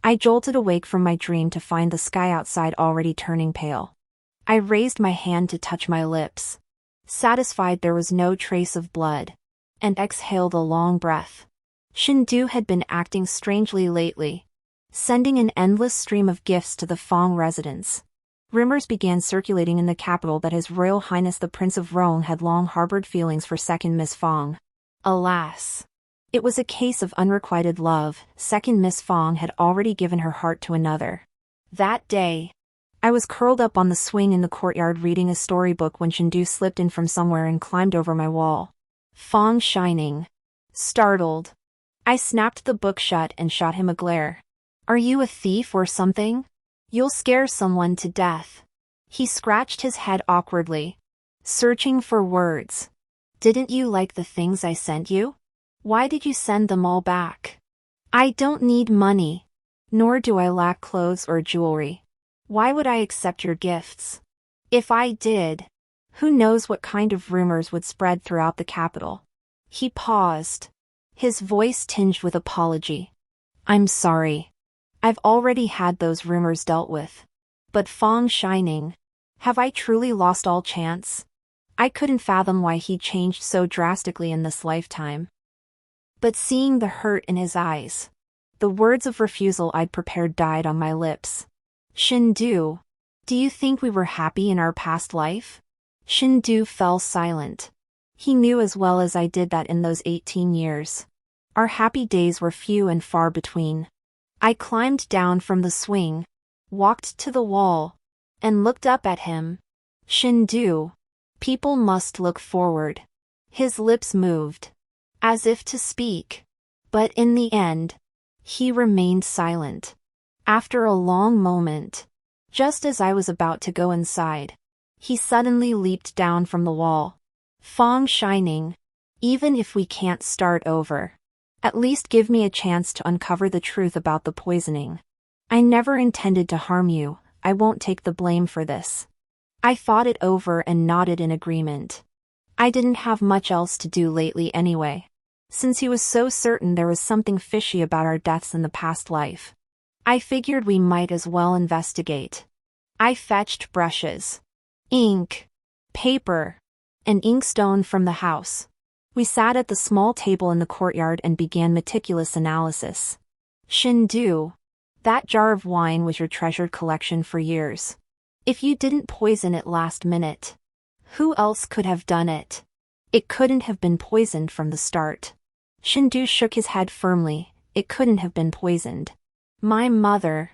I jolted awake from my dream to find the sky outside already turning pale. I raised my hand to touch my lips, satisfied there was no trace of blood, and exhaled a long breath. Shindu had been acting strangely lately, sending an endless stream of gifts to the Fong residents. Rumors began circulating in the capital that His Royal Highness the Prince of Rong had long harbored feelings for second Miss Fong. Alas! It was a case of unrequited love. Second Miss Fong had already given her heart to another. That day, I was curled up on the swing in the courtyard reading a storybook when Shindu slipped in from somewhere and climbed over my wall. Fong shining. Startled, I snapped the book shut and shot him a glare. Are you a thief or something? You'll scare someone to death. He scratched his head awkwardly, searching for words. Didn't you like the things I sent you? Why did you send them all back? I don't need money. Nor do I lack clothes or jewelry. Why would I accept your gifts? If I did, who knows what kind of rumors would spread throughout the capital. He paused, his voice tinged with apology. I'm sorry. I've already had those rumors dealt with. But Fong shining. Have I truly lost all chance? I couldn't fathom why he changed so drastically in this lifetime. But seeing the hurt in his eyes, the words of refusal I'd prepared died on my lips. Shindu, do you think we were happy in our past life? Shindu fell silent. He knew as well as I did that in those 18 years, our happy days were few and far between. I climbed down from the swing, walked to the wall, and looked up at him. Shindu, people must look forward. His lips moved, as if to speak, but in the end, he remained silent. After a long moment, just as I was about to go inside, he suddenly leaped down from the wall. Fong shining. Even if we can't start over, at least give me a chance to uncover the truth about the poisoning. I never intended to harm you. I won't take the blame for this. I thought it over and nodded in agreement. I didn't have much else to do lately anyway, since he was so certain there was something fishy about our deaths in the past life. I figured we might as well investigate. I fetched brushes, ink, paper, and inkstone from the house. We sat at the small table in the courtyard and began meticulous analysis. Shindu, that jar of wine was your treasured collection for years. If you didn't poison it last minute, who else could have done it? It couldn't have been poisoned from the start. Shindu shook his head firmly. It couldn't have been poisoned. My mother,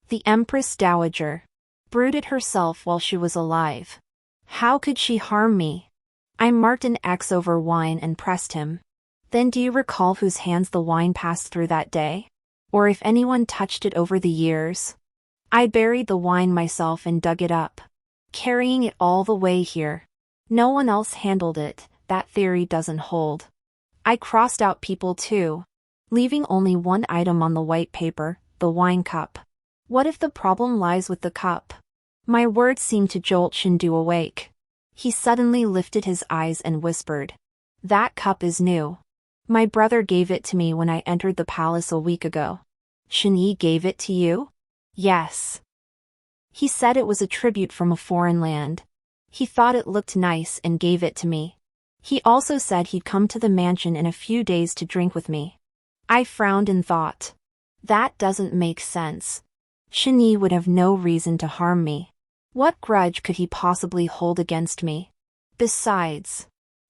the Empress Dowager, brewed it herself while she was alive. How could she harm me? I marked an X over wine and pressed him. Then do you recall whose hands the wine passed through that day? Or if anyone touched it over the years? I buried the wine myself and dug it up, carrying it all the way here. No one else handled it. That theory doesn't hold. I crossed out people too, leaving only one item on the white paper, the wine cup. What if the problem lies with the cup? My words seemed to jolt Shindu awake. He suddenly lifted his eyes and whispered, "That cup is new. My brother gave it to me when I entered the palace a week ago. Shin gave it to you? Yes. He said it was a tribute from a foreign land. He thought it looked nice and gave it to me. He also said he'd come to the mansion in a few days to drink with me. I frowned and thought. That doesn't make sense. Shin would have no reason to harm me. What grudge could he possibly hold against me? Besides,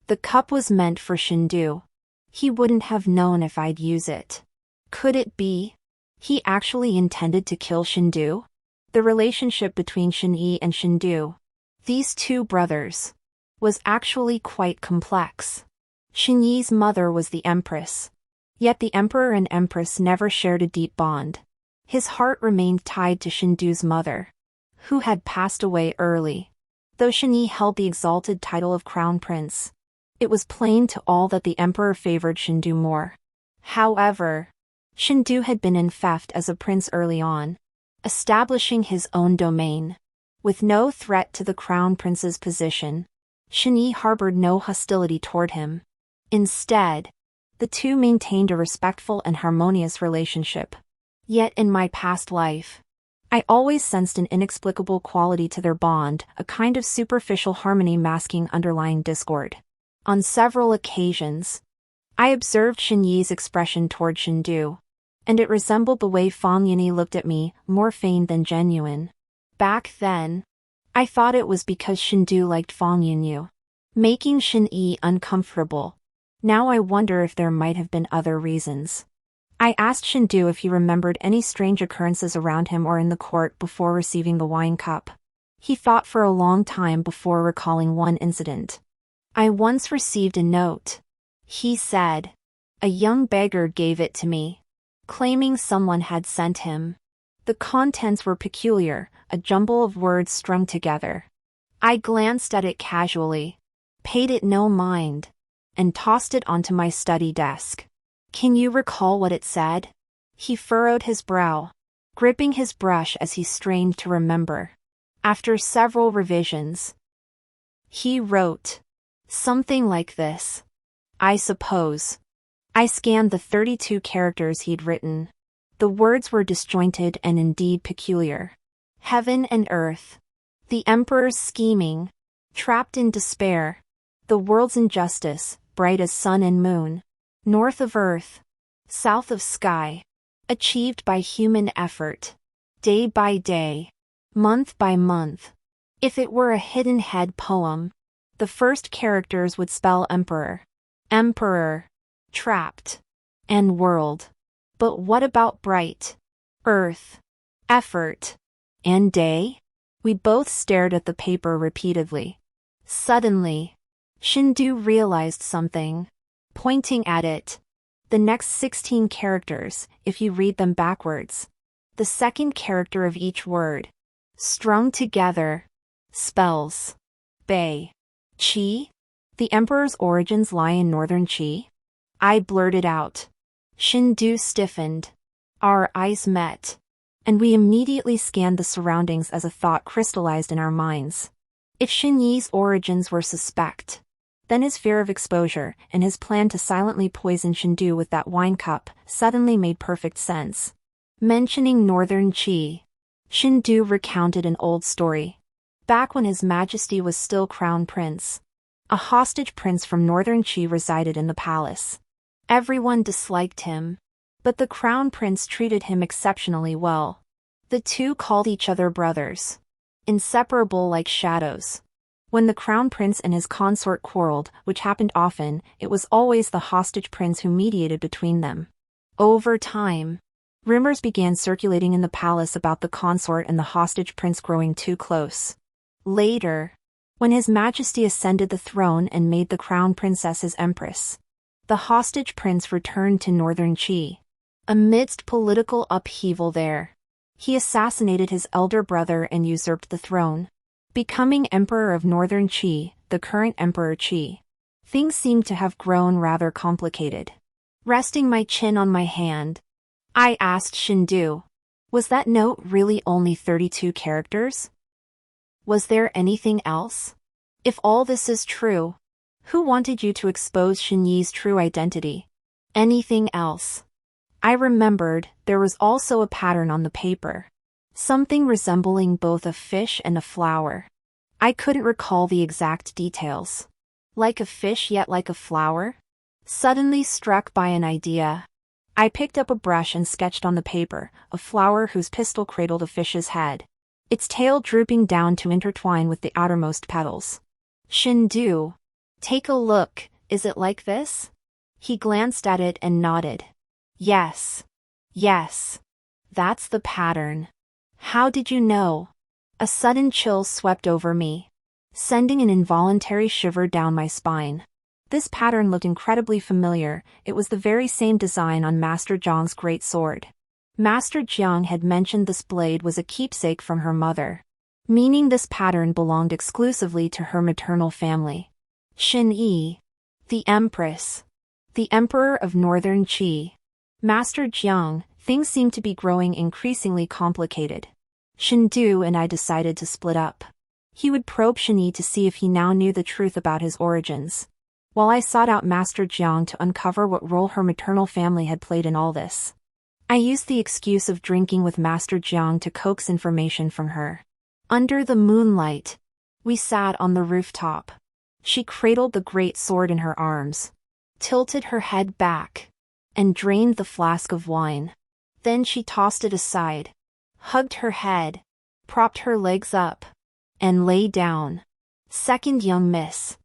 the cup was meant for Shindu. He wouldn't have known if I'd use it. Could it be? He actually intended to kill Shindu? The relationship between Shin and Shindu, these two brothers, was actually quite complex. Shin mother was the empress. Yet the emperor and empress never shared a deep bond. His heart remained tied to Shindu's mother, who had passed away early. Though Shin held the exalted title of crown prince, it was plain to all that the emperor favored Shindu more. However, Shindu had been in theft as a prince early on, establishing his own domain. With no threat to the crown prince's position, Shin harbored no hostility toward him. Instead, the two maintained a respectful and harmonious relationship. Yet in my past life, I always sensed an inexplicable quality to their bond, a kind of superficial harmony masking underlying discord. On several occasions, I observed Shin expression toward Shindu, and it resembled the way Fang Yinyi looked at me, more feigned than genuine. Back then, I thought it was because Shindu liked Fang Yinyi, making Shin uncomfortable. Now I wonder if there might have been other reasons. I asked Shindu if he remembered any strange occurrences around him or in the court before receiving the wine cup. He thought for a long time before recalling one incident. I once received a note. He said. A young beggar gave it to me, claiming someone had sent him. The contents were peculiar, a jumble of words strung together. I glanced at it casually, paid it no mind, and tossed it onto my study desk. Can you recall what it said? He furrowed his brow, gripping his brush as he strained to remember. After several revisions, he wrote something like this. I suppose. I scanned the 32 characters he'd written. The words were disjointed and indeed peculiar. Heaven and earth. The emperor's scheming. Trapped in despair. The world's injustice, bright as sun and moon. North of earth. South of sky. Achieved by human effort. Day by day. Month by month. If it were a hidden head poem, the first characters would spell emperor. Emperor. Trapped. And world. But what about bright? Earth. Effort. And day? We both stared at the paper repeatedly. Suddenly, Shindu realized something. Pointing at it. The next 16 characters, if you read them backwards. The second character of each word, strung together, spells. Bei. Qi? The emperor's origins lie in northern Qi? I blurted out. Shindu stiffened. Our eyes met. And we immediately scanned the surroundings as a thought crystallized in our minds. If Shinyi's origins were suspect, then his fear of exposure and his plan to silently poison Shindu with that wine cup suddenly made perfect sense. Mentioning northern Qi, Shindu recounted an old story. Back when His Majesty was still crown prince, a hostage prince from northern Qi resided in the palace. Everyone disliked him, but the crown prince treated him exceptionally well. The two called each other brothers, inseparable like shadows. When the crown prince and his consort quarreled, which happened often, it was always the hostage prince who mediated between them. Over time, rumors began circulating in the palace about the consort and the hostage prince growing too close. Later, when His Majesty ascended the throne and made the crown princess his empress, the hostage prince returned to northern Qi. Amidst political upheaval there, he assassinated his elder brother and usurped the throne, becoming emperor of northern Qi, the current emperor Qi. Things seemed to have grown rather complicated. Resting my chin on my hand, I asked Shindu, was that note really only 32 characters? Was there anything else? If all this is true, who wanted you to expose Shinyi's true identity? Anything else? I remembered there was also a pattern on the paper. Something resembling both a fish and a flower. I couldn't recall the exact details. Like a fish yet like a flower? Suddenly struck by an idea, I picked up a brush and sketched on the paper a flower whose pistil cradled a fish's head, its tail drooping down to intertwine with the outermost petals. Shindu, take a look, is it like this? He glanced at it and nodded. Yes. Yes. That's the pattern. How did you know? A sudden chill swept over me, sending an involuntary shiver down my spine. This pattern looked incredibly familiar. It was the very same design on Master Jiang's great sword. Master Jiang had mentioned this blade was a keepsake from her mother, meaning this pattern belonged exclusively to her maternal family. Xin Yi, the Empress, the Emperor of Northern Qi. Master Jiang, things seemed to be growing increasingly complicated. Shindu and I decided to split up. He would probe Shin to see if he now knew the truth about his origins, while I sought out Master Jiang to uncover what role her maternal family had played in all this. I used the excuse of drinking with Master Jiang to coax information from her. Under the moonlight, we sat on the rooftop. She cradled the great sword in her arms, tilted her head back, and drained the flask of wine. Then she tossed it aside, hugged her head, propped her legs up, and lay down. Second young miss.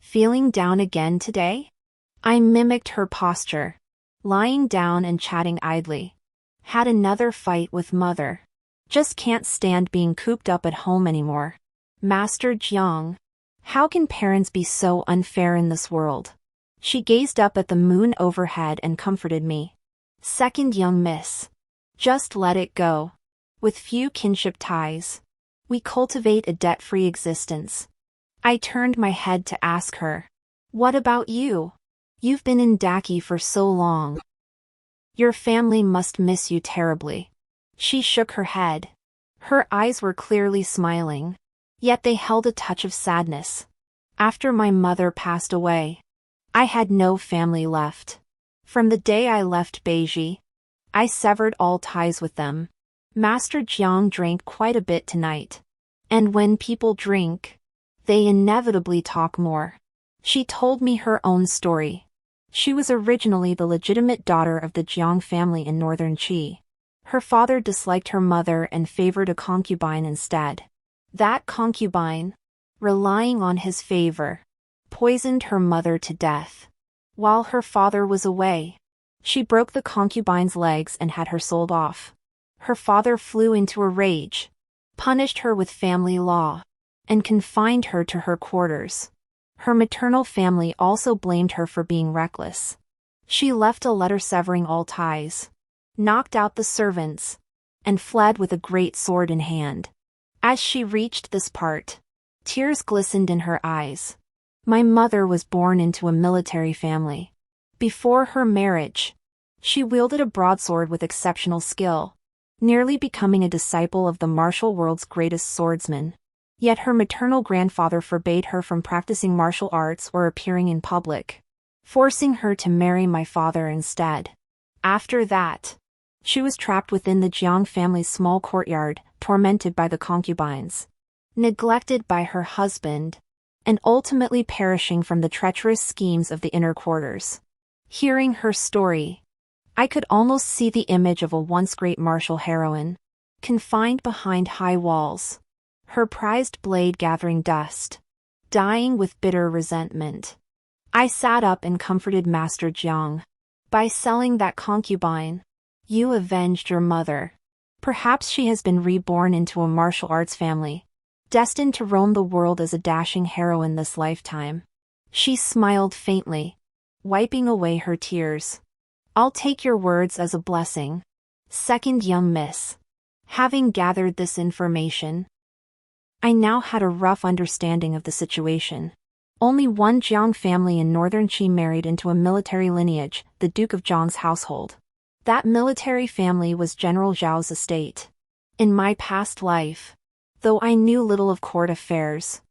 Feeling down again today? I mimicked her posture, lying down and chatting idly. Had another fight with mother. Just can't stand being cooped up at home anymore. Master Jiang. How can parents be so unfair in this world? She gazed up at the moon overhead and comforted me. Second young miss. Just let it go. With few kinship ties, we cultivate a debt-free existence. I turned my head to ask her, what about you? You've been in Daki for so long. Your family must miss you terribly. She shook her head. Her eyes were clearly smiling, yet they held a touch of sadness. After my mother passed away, I had no family left. From the day I left Beiji, I severed all ties with them. Master Jiang drank quite a bit tonight. And when people drink, they inevitably talk more. She told me her own story. She was originally the legitimate daughter of the Jiang family in northern Qi. Her father disliked her mother and favored a concubine instead. That concubine, relying on his favor, poisoned her mother to death. While her father was away, she broke the concubine's legs and had her sold off. Her father flew into a rage, punished her with family law, and confined her to her quarters. Her maternal family also blamed her for being reckless. She left a letter severing all ties, knocked out the servants, and fled with a great sword in hand. As she reached this part, tears glistened in her eyes. My mother was born into a military family. Before her marriage, she wielded a broadsword with exceptional skill, nearly becoming a disciple of the martial world's greatest swordsman. Yet her maternal grandfather forbade her from practicing martial arts or appearing in public, forcing her to marry my father instead. After that, she was trapped within the Jiang family's small courtyard, tormented by the concubines, neglected by her husband, and ultimately perishing from the treacherous schemes of the inner quarters. Hearing her story, I could almost see the image of a once great martial heroine, confined behind high walls, her prized blade gathering dust, dying with bitter resentment. I sat up and comforted Master Jiang. By selling that concubine, you avenged your mother. Perhaps she has been reborn into a martial arts family, destined to roam the world as a dashing heroine this lifetime. She smiled faintly, wiping away her tears. I'll take your words as a blessing. Second young miss. Having gathered this information, I now had a rough understanding of the situation. Only one Jiang family in northern Qi married into a military lineage, the Duke of Zhang's household. That military family was General Zhao's estate. In my past life, though I knew little of court affairs,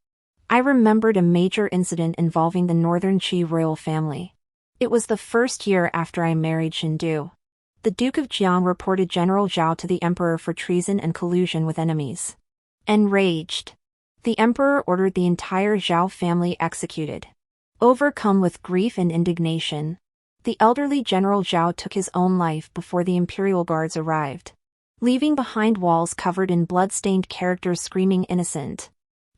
I remembered a major incident involving the northern Qi royal family. It was the first year after I married Shindu. The Duke of Jiang reported General Zhao to the emperor for treason and collusion with enemies. Enraged, the emperor ordered the entire Zhao family executed. Overcome with grief and indignation, the elderly General Zhao took his own life before the imperial guards arrived, leaving behind walls covered in blood-stained characters screaming innocent.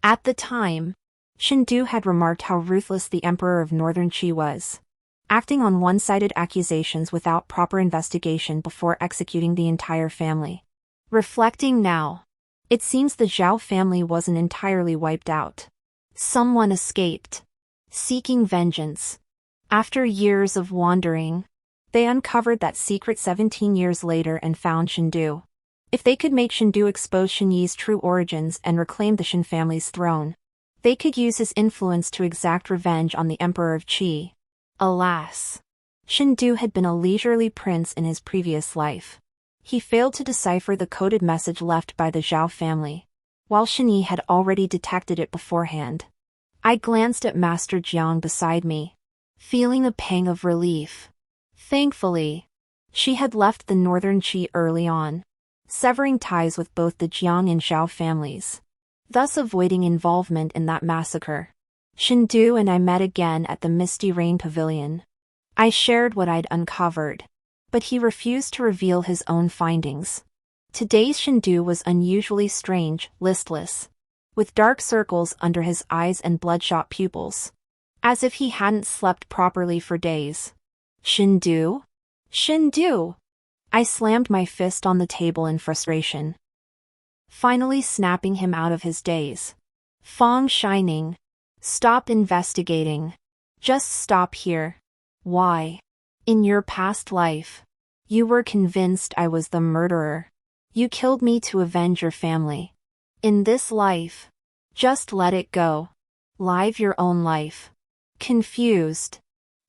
At the time, Shindu had remarked how ruthless the emperor of Northern Qi was, acting on one-sided accusations without proper investigation before executing the entire family. Reflecting now, it seems the Zhao family wasn't entirely wiped out. Someone escaped, seeking vengeance. After years of wandering, they uncovered that secret 17 years later and found Shindu. If they could make Shindu expose Shen Yi's true origins and reclaim the Shen family's throne, they could use his influence to exact revenge on the Emperor of Qi. Alas, Shindu had been a leisurely prince in his previous life. He failed to decipher the coded message left by the Zhao family, while Shen Yi had already detected it beforehand. I glanced at Master Jiang beside me, feeling a pang of relief. Thankfully, she had left the Northern Qi early on, severing ties with both the Jiang and Zhao families, thus avoiding involvement in that massacre. Shindu and I met again at the Misty Rain Pavilion. I shared what I'd uncovered, but he refused to reveal his own findings. Today's Shindu was unusually strange, listless, with dark circles under his eyes and bloodshot pupils, as if he hadn't slept properly for days. Shindu? Shindu! I slammed my fist on the table in frustration, finally snapping him out of his daze. Fong Shining, stop investigating. Just stop here. Why? In your past life, you were convinced I was the murderer. You killed me to avenge your family. In this life, just let it go. Live your own life. Confused,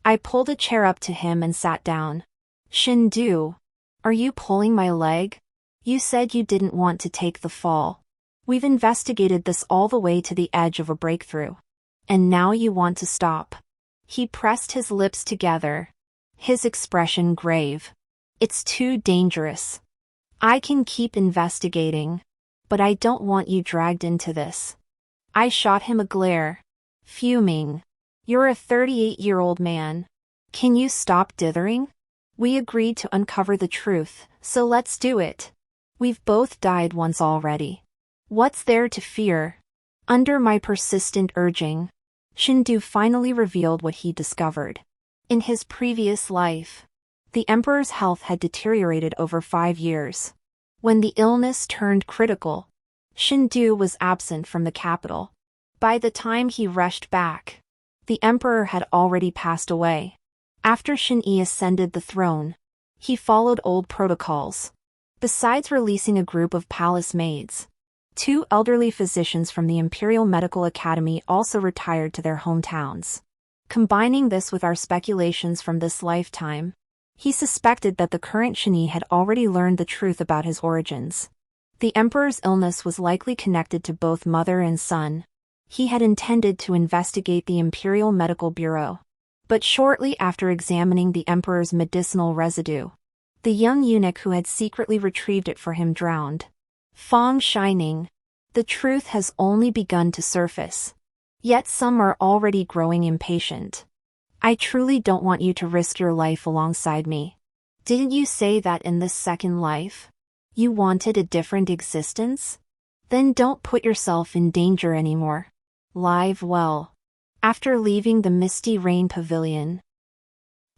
I pulled a chair up to him and sat down. Shindu, are you pulling my leg? You said you didn't want to take the fall. We've investigated this all the way to the edge of a breakthrough. And now you want to stop. He pressed his lips together, his expression grave. It's too dangerous. I can keep investigating, but I don't want you dragged into this. I shot him a glare, fuming. You're a 38-year-old man. Can you stop dithering? We agreed to uncover the truth, so let's do it. We've both died once already. What's there to fear? Under my persistent urging, Shindu finally revealed what he discovered. In his previous life, the emperor's health had deteriorated over 5 years. When the illness turned critical, Shindu was absent from the capital. By the time he rushed back, the emperor had already passed away. After Shen Yi ascended the throne, he followed old protocols. Besides releasing a group of palace maids, 2 elderly physicians from the Imperial Medical Academy also retired to their hometowns. Combining this with our speculations from this lifetime, he suspected that the current Shen Yi had already learned the truth about his origins. The emperor's illness was likely connected to both mother and son. He had intended to investigate the Imperial Medical Bureau, but shortly after examining the emperor's medicinal residue, the young eunuch who had secretly retrieved it for him drowned. Fong Shining, the truth has only begun to surface. Yet some are already growing impatient. I truly don't want you to risk your life alongside me. Didn't you say that in this second life, you wanted a different existence? Then don't put yourself in danger anymore. Live well. After leaving the Misty Rain Pavilion,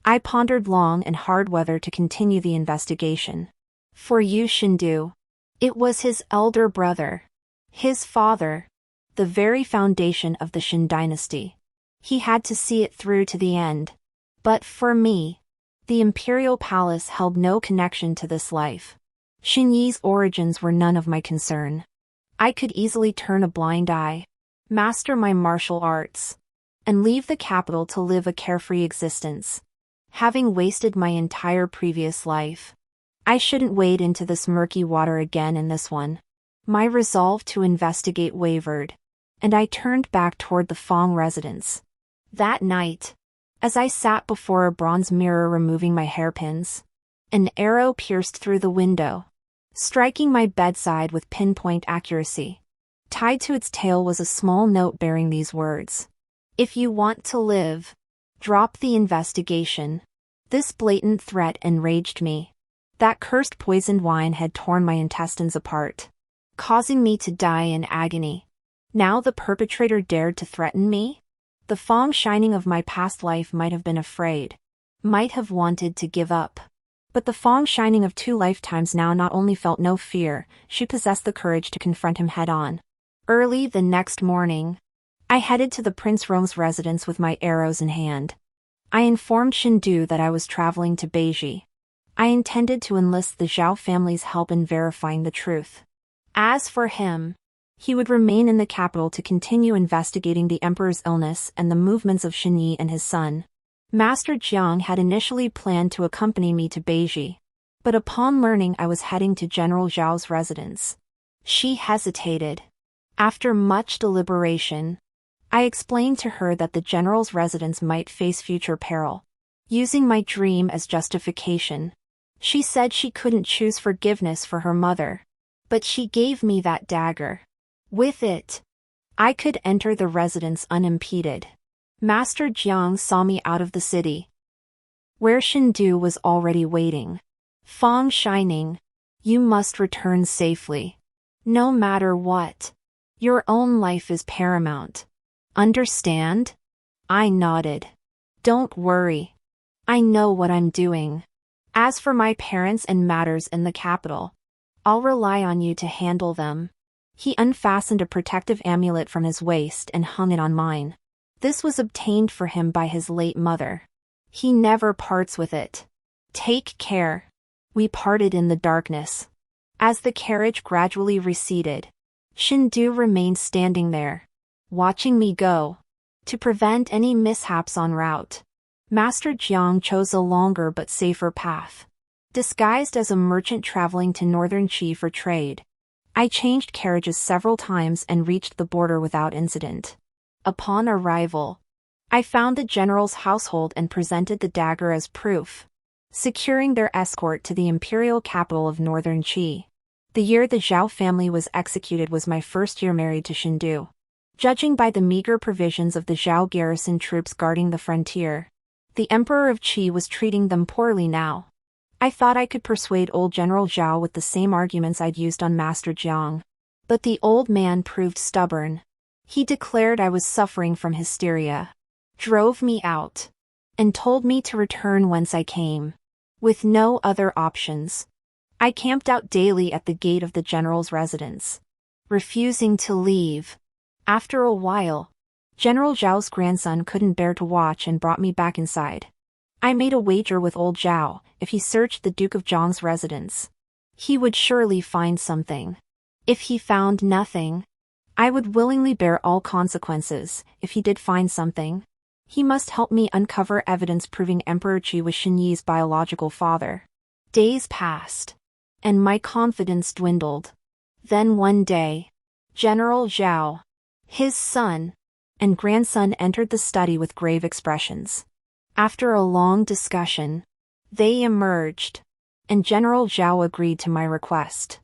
I pondered long and hard whether to continue the investigation. For you, Shindu, it was his elder brother, his father, the very foundation of the Shin dynasty. He had to see it through to the end. But for me, the imperial palace held no connection to this life. Shen Yi's origins were none of my concern. I could easily turn a blind eye, master my martial arts, and leave the capital to live a carefree existence. Having wasted my entire previous life, I shouldn't wade into this murky water again in this one. My resolve to investigate wavered, and I turned back toward the Fong residence. That night, As I sat before a bronze mirror removing my hairpins, an arrow pierced through the window, striking my bedside with pinpoint accuracy. Tied to its tail was a small note bearing these words: "If you want to live, drop the investigation." This blatant threat enraged me. That cursed poisoned wine had torn my intestines apart, causing me to die in agony. Now the perpetrator dared to threaten me? The Fong Shining of my past life might have been afraid, might have wanted to give up. But the Fong Shining of 2 lifetimes now not only felt no fear, she possessed the courage to confront him head-on. Early the next morning, I headed to the Prince Rome's residence with my arrows in hand. I informed Shindu that I was traveling to Beiji. I intended to enlist the Zhao family's help in verifying the truth. As for him, he would remain in the capital to continue investigating the emperor's illness and the movements of Xinyi and his son. Master Jiang had initially planned to accompany me to Beiji, but upon learning I was heading to General Zhao's residence, she hesitated. After much deliberation, I explained to her that the general's residence might face future peril. Using my dream as justification, she said she couldn't choose forgiveness for her mother, but she gave me that dagger. With it, I could enter the residence unimpeded. Master Jiang saw me out of the city, where Shindu was already waiting. "Fong Shining, you must return safely. No matter what, your own life is paramount. Understand?" I nodded. "Don't worry. I know what I'm doing. As for my parents and matters in the capital, I'll rely on you to handle them." He unfastened a protective amulet from his waist and hung it on mine. This was obtained for him by his late mother. He never parts with it. "Take care." We parted in the darkness. As the carriage gradually receded, Shindu remained standing there, watching me go. To prevent any mishaps en route, Master Jiang chose a longer but safer path. Disguised as a merchant traveling to northern Qi for trade, I changed carriages several times and reached the border without incident. Upon arrival, I found the general's household and presented the dagger as proof, securing their escort to the imperial capital of northern Qi. The year the Zhao family was executed was my first year married to Shindu. Judging by the meager provisions of the Zhao garrison troops guarding the frontier, the Emperor of Qi was treating them poorly now. I thought I could persuade old General Zhao with the same arguments I'd used on Master Jiang. But the old man proved stubborn. He declared I was suffering from hysteria, drove me out, and told me to return whence I came. With no other options, I camped out daily at the gate of the general's residence, refusing to leave. After a while, General Zhao's grandson couldn't bear to watch and brought me back inside. I made a wager with old Zhao: if he searched the Duke of Zhang's residence, he would surely find something. If he found nothing, I would willingly bear all consequences. If he did find something, he must help me uncover evidence proving Emperor Qi was Xinyi's biological father. Days passed, and my confidence dwindled. Then one day, General Zhao, his son, and grandson entered the study with grave expressions. After a long discussion, they emerged, and General Zhao agreed to my request.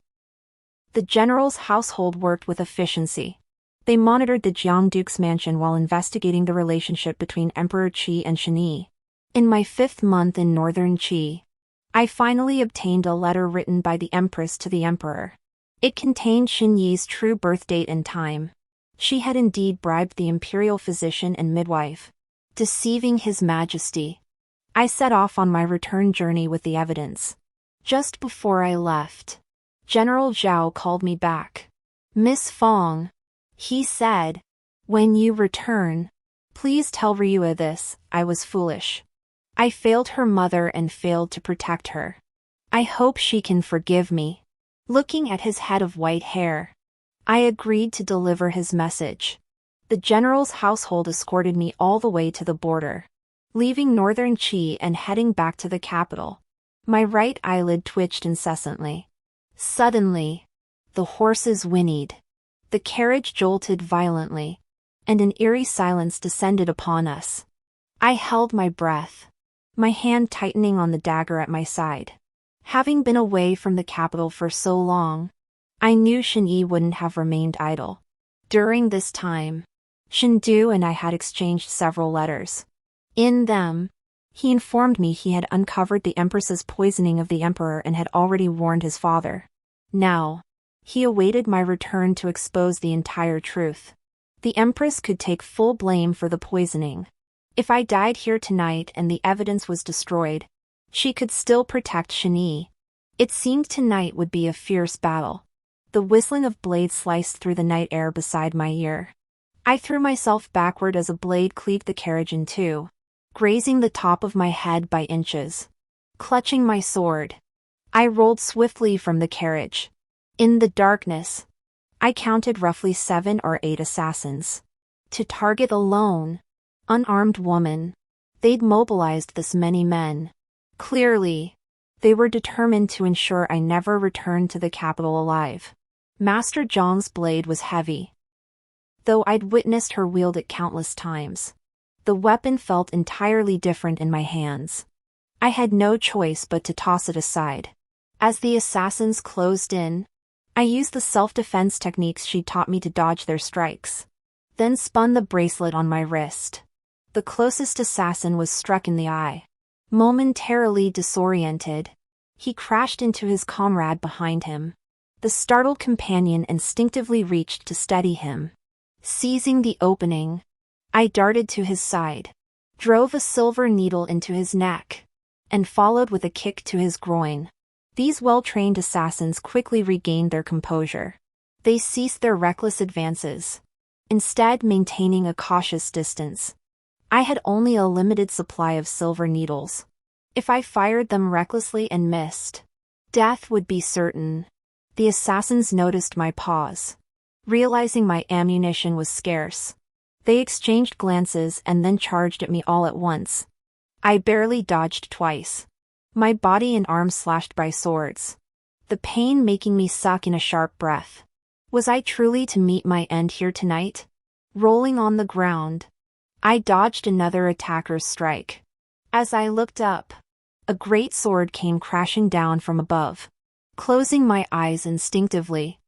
The general's household worked with efficiency. They monitored the Jiang Duke's mansion while investigating the relationship between Emperor Qi and Xinyi. In my 5th month in northern Qi, I finally obtained a letter written by the Empress to the Emperor. It contained Xinyi's true birth date and time. She had indeed bribed the imperial physician and midwife, deceiving His Majesty. I set off on my return journey with the evidence. Just before I left, General Zhao called me back. "Miss Fong," he said, "when you return, please tell Ryua this: I was foolish. I failed her mother and failed to protect her. I hope she can forgive me." Looking at his head of white hair, I agreed to deliver his message. The general's household escorted me all the way to the border, leaving northern Qi and heading back to the capital. My right eyelid twitched incessantly. Suddenly, the horses whinnied. The carriage jolted violently, and an eerie silence descended upon us. I held my breath, my hand tightening on the dagger at my side. Having been away from the capital for so long, I knew Shin-Yi wouldn't have remained idle. During this time, Shin-Du and I had exchanged several letters. In them, he informed me he had uncovered the Empress's poisoning of the Emperor and had already warned his father. Now, he awaited my return to expose the entire truth. The Empress could take full blame for the poisoning. If I died here tonight and the evidence was destroyed, she could still protect Shin-Yi. It seemed tonight would be a fierce battle. The whistling of blades sliced through the night air beside my ear. I threw myself backward as a blade cleaved the carriage in two, grazing the top of my head by inches. Clutching my sword, I rolled swiftly from the carriage. In the darkness, I counted roughly 7 or 8 assassins. To target a lone, unarmed woman, they'd mobilized this many men. Clearly, they were determined to ensure I never returned to the capital alive. Master Zhang's blade was heavy, though I'd witnessed her wield it countless times. The weapon felt entirely different in my hands. I had no choice but to toss it aside. As the assassins closed in, I used the self-defense techniques she'd taught me to dodge their strikes, then spun the bracelet on my wrist. The closest assassin was struck in the eye. Momentarily disoriented, he crashed into his comrade behind him. The startled companion instinctively reached to steady him. Seizing the opening, I darted to his side, drove a silver needle into his neck, and followed with a kick to his groin. These well-trained assassins quickly regained their composure. They ceased their reckless advances, instead maintaining a cautious distance. I had only a limited supply of silver needles. If I fired them recklessly and missed, death would be certain. The assassins noticed my pause. Realizing my ammunition was scarce, they exchanged glances and then charged at me all at once. I barely dodged twice. My body and arms slashed by swords, the pain making me suck in a sharp breath. Was I truly to meet my end here tonight? Rolling on the ground, I dodged another attacker's strike. As I looked up, a great sword came crashing down from above. Closing my eyes instinctively,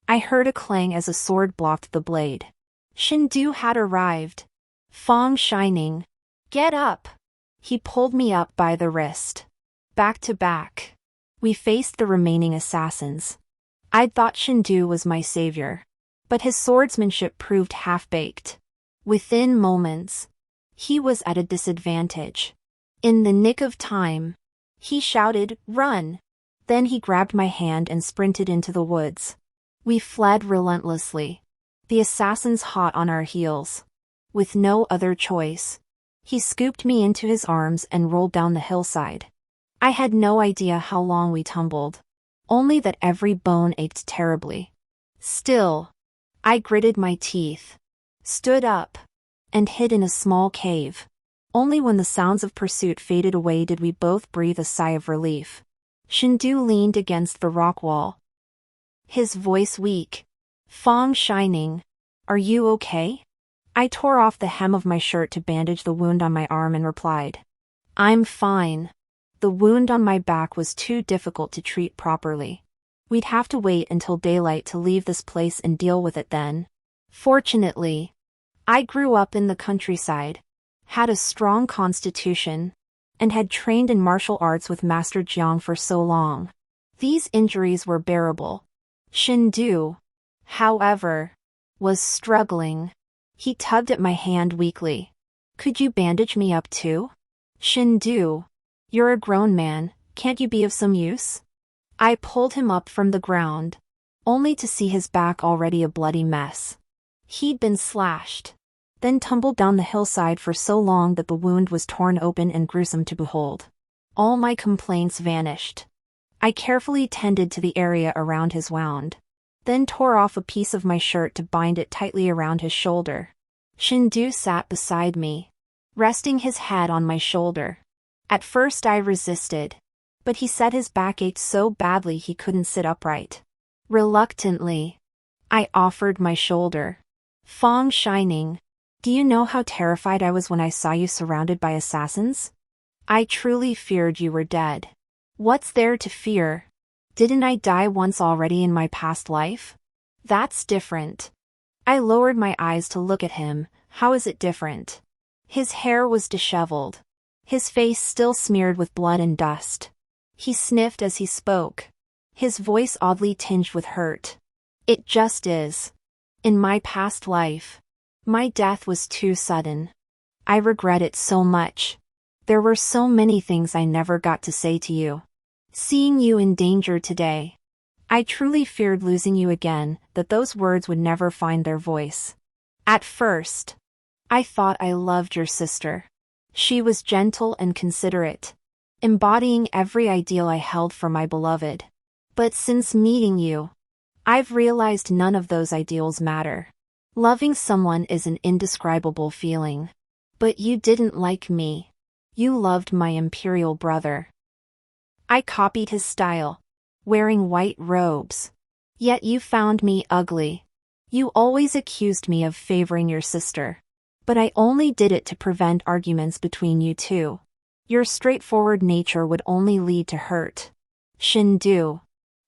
I heard a clang as a sword blocked the blade. Shin-Du had arrived. Fong shining. Get up! He pulled me up by the wrist. Back to back, we faced the remaining assassins. I'd thought Shin-Du was my savior, but his swordsmanship proved half-baked. Within moments, he was at a disadvantage. In the nick of time, he shouted, "Run!" Then he grabbed my hand and sprinted into the woods. We fled relentlessly, the assassins hot on our heels. With no other choice, he scooped me into his arms and rolled down the hillside. I had no idea how long we tumbled, only that every bone ached terribly. Still, I gritted my teeth, stood up, and hid in a small cave. Only when the sounds of pursuit faded away did we both breathe a sigh of relief. Shin-Du leaned against the rock wall, his voice weak. Fong shining. Are you okay? I tore off the hem of my shirt to bandage the wound on my arm and replied, I'm fine. The wound on my back was too difficult to treat properly. We'd have to wait until daylight to leave this place and deal with it then. Fortunately, I grew up in the countryside, had a strong constitution, and had trained in martial arts with Master Jiang for so long. These injuries were bearable. Shin-Du, however, was struggling. He tugged at my hand weakly. Could you bandage me up too? Shin-Du, you're a grown man, can't you be of some use? I pulled him up from the ground, only to see his back already a bloody mess. He'd been slashed, then tumbled down the hillside for so long that the wound was torn open and gruesome to behold. All my complaints vanished. I carefully tended to the area around his wound, then tore off a piece of my shirt to bind it tightly around his shoulder. Shin-Du sat beside me, resting his head on my shoulder. At first I resisted, but he said his back ached so badly he couldn't sit upright. Reluctantly, I offered my shoulder. Fong shining. Do you know how terrified I was when I saw you surrounded by assassins? I truly feared you were dead. What's there to fear? Didn't I die once already in my past life? That's different. I lowered my eyes to look at him. How is it different? His hair was disheveled. His face still smeared with blood and dust. He sniffed as he spoke. His voice oddly tinged with hurt. It just is. In my past life, my death was too sudden. I regret it so much. There were so many things I never got to say to you. Seeing you in danger today, I truly feared losing you again, that those words would never find their voice. At first, I thought I loved your sister. She was gentle and considerate, embodying every ideal I held for my beloved. But since meeting you, I've realized none of those ideals matter. Loving someone is an indescribable feeling. But you didn't like me. You loved my imperial brother. I copied his style, wearing white robes. Yet you found me ugly. You always accused me of favoring your sister. But I only did it to prevent arguments between you two. Your straightforward nature would only lead to hurt. Shindu.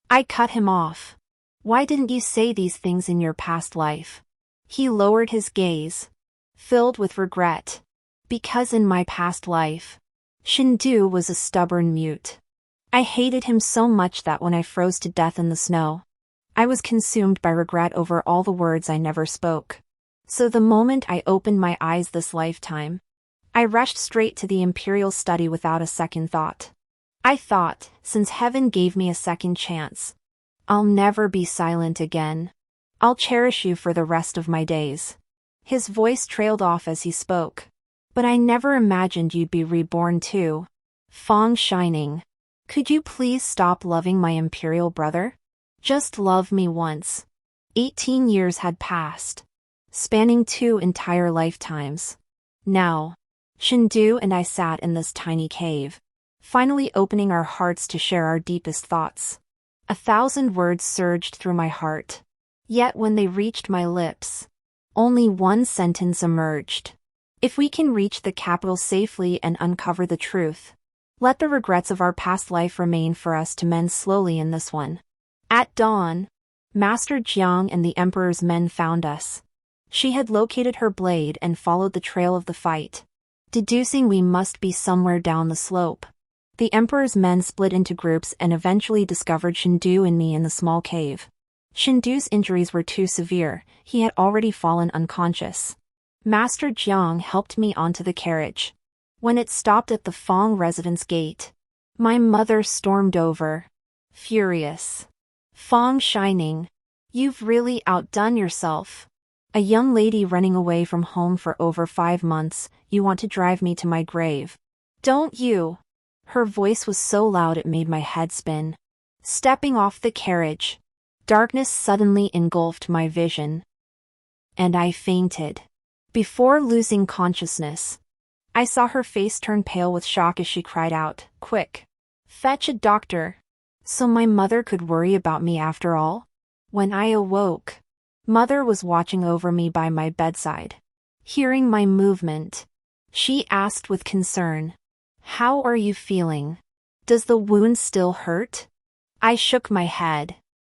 I cut him off. Why didn't you say these things in your past life? He lowered his gaze, filled with regret. Because in my past life, Shindu was a stubborn mute. I hated him so much that when I froze to death in the snow, I was consumed by regret over all the words I never spoke. So the moment I opened my eyes this lifetime, I rushed straight to the imperial study without a second thought. I thought, since heaven gave me a second chance, I'll never be silent again. I'll cherish you for the rest of my days. His voice trailed off as he spoke. But I never imagined you'd be reborn too. Fang Shining. Could you please stop loving my imperial brother? Just love me once. 18 years had passed, spanning 2 entire lifetimes. Now, Shindu and I sat in this tiny cave, finally opening our hearts to share our deepest thoughts. 1,000 words surged through my heart. Yet when they reached my lips, only one sentence emerged. If we can reach the capital safely and uncover the truth, let the regrets of our past life remain for us to mend slowly in this one. At dawn, Master Jiang and the Emperor's men found us. She had located her blade and followed the trail of the fight, deducing we must be somewhere down the slope. The Emperor's men split into groups and eventually discovered Shindu and me in the small cave. Shindu's injuries were too severe, he had already fallen unconscious. Master Jiang helped me onto the carriage. When it stopped at the Fang residence gate, my mother stormed over, furious. Fang Shining, you've really outdone yourself. A young lady running away from home for over 5 months, you want to drive me to my grave. Don't you? Her voice was so loud it made my head spin. Stepping off the carriage, darkness suddenly engulfed my vision. And I fainted. Before losing consciousness, I saw her face turn pale with shock as she cried out, "Quick! Fetch a doctor!" So my mother could worry about me after all? When I awoke, Mother was watching over me by my bedside. Hearing my movement, she asked with concern, "How are you feeling? Does the wound still hurt?" I shook my head.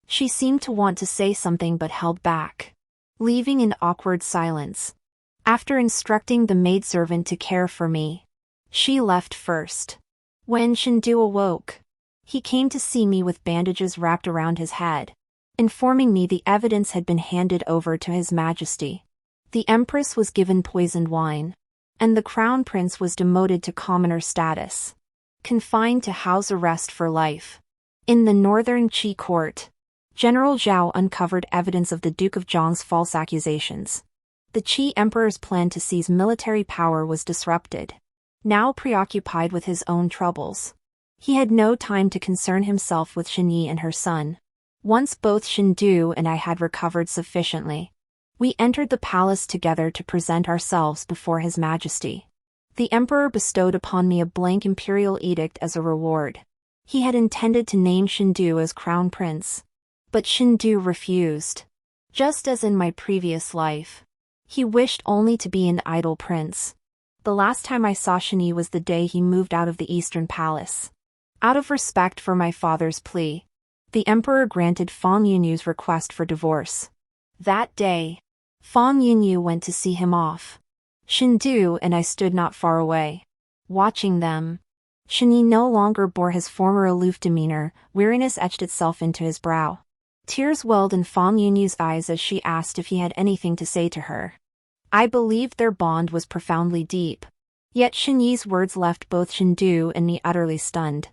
She seemed to want to say something but held back, leaving an awkward silence. After instructing the maidservant to care for me, she left first. When Shindu awoke, he came to see me with bandages wrapped around his head, informing me the evidence had been handed over to His Majesty. The Empress was given poisoned wine, and the Crown Prince was demoted to commoner status, confined to house arrest for life. In the northern Qi court, General Zhao uncovered evidence of the Duke of Zhang's false accusations. The Qi Emperor's plan to seize military power was disrupted. Now preoccupied with his own troubles, he had no time to concern himself with Xinyi and her son. Once both Shindu and I had recovered sufficiently, we entered the palace together to present ourselves before His Majesty. The Emperor bestowed upon me a blank imperial edict as a reward. He had intended to name Shindu as Crown Prince, but Shindu refused. Just as in my previous life, He wished only to be an idle prince. The last time I saw Shinyi was the day he moved out of the Eastern Palace. Out of respect for my father's plea, the emperor granted Fang Yunyu's request for divorce. That day, Fang Yunyu went to see him off. Shindu and I stood not far away, watching them. Shinyi no longer bore his former aloof demeanor, weariness etched itself into his brow. Tears welled in Fang Yunyu's eyes as she asked if he had anything to say to her. I believed their bond was profoundly deep. Yet Shinyi's words left both Shindu and me utterly stunned.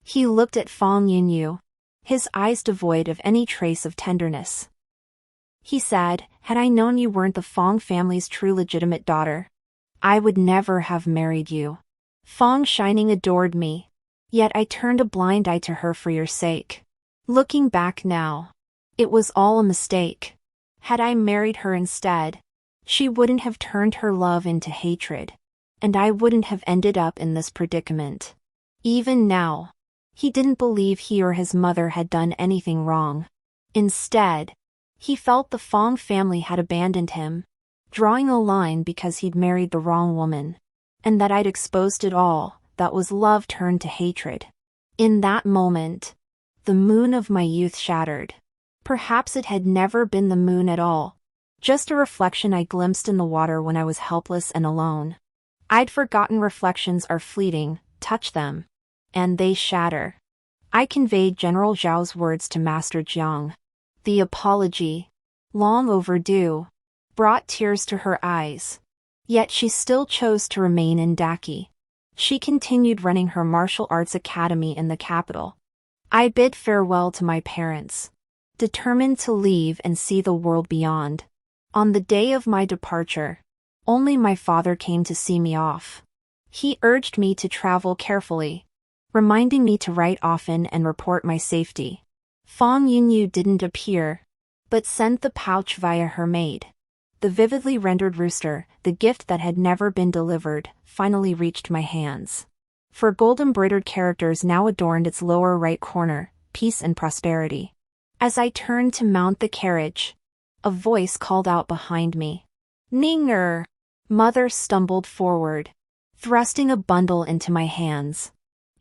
He looked at Fang Yunyu, his eyes devoid of any trace of tenderness. He said, had I known you weren't the Fang family's true legitimate daughter, I would never have married you. Fang Shining adored me. Yet I turned a blind eye to her for your sake. Looking back now, it was all a mistake. Had I married her instead, she wouldn't have turned her love into hatred, and I wouldn't have ended up in this predicament. Even now, he didn't believe he or his mother had done anything wrong. Instead, he felt the Fang family had abandoned him, drawing a line because he'd married the wrong woman, and that I'd exposed it all, that was love turned to hatred. In that moment, the moon of my youth shattered. Perhaps it had never been the moon at all, just a reflection I glimpsed in the water when I was helpless and alone. I'd forgotten reflections are fleeting, touch them, and they shatter. I conveyed General Zhao's words to Master Jiang. The apology, long overdue, brought tears to her eyes. Yet she still chose to remain in Daki. She continued running her martial arts academy in the capital. I bid farewell to my parents, determined to leave and see the world beyond. On the day of my departure, only my father came to see me off. He urged me to travel carefully, reminding me to write often and report my safety. Fang Yunyu didn't appear, but sent the pouch via her maid. The vividly rendered rooster, the gift that had never been delivered, finally reached my hands. For gold-embroidered characters now adorned its lower right corner, peace and prosperity. As I turned to mount the carriage, a voice called out behind me. Ninger! Mother stumbled forward, thrusting a bundle into my hands.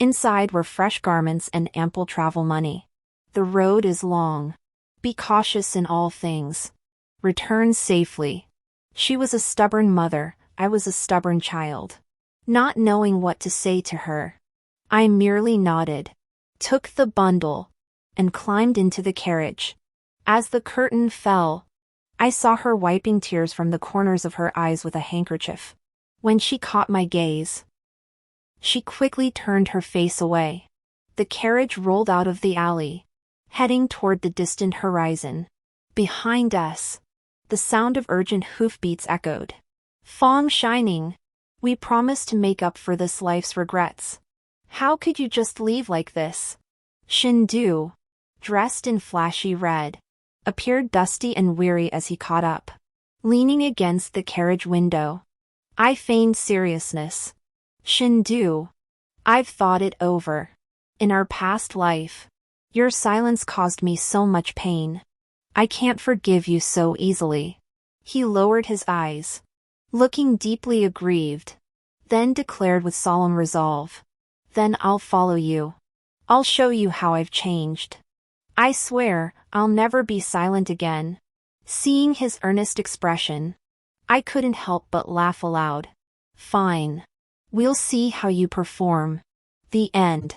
Inside were fresh garments and ample travel money. The road is long. Be cautious in all things. Return safely. She was a stubborn mother, I was a stubborn child. Not knowing what to say to her, I merely nodded, took the bundle, and climbed into the carriage. As the curtain fell, I saw her wiping tears from the corners of her eyes with a handkerchief. When she caught my gaze, she quickly turned her face away. The carriage rolled out of the alley, heading toward the distant horizon. Behind us, the sound of urgent hoofbeats echoed. Fang Shining, we promised to make up for this life's regrets. How could you just leave like this? Shindu, dressed in flashy red, appeared dusty and weary as he caught up. Leaning against the carriage window, I feigned seriousness. Shindu, I've thought it over. In our past life, your silence caused me so much pain. I can't forgive you so easily. He lowered his eyes, looking deeply aggrieved, then declared with solemn resolve. Then I'll follow you. I'll show you how I've changed. I swear, I'll never be silent again. Seeing his earnest expression, I couldn't help but laugh aloud. Fine. We'll see how you perform. The end.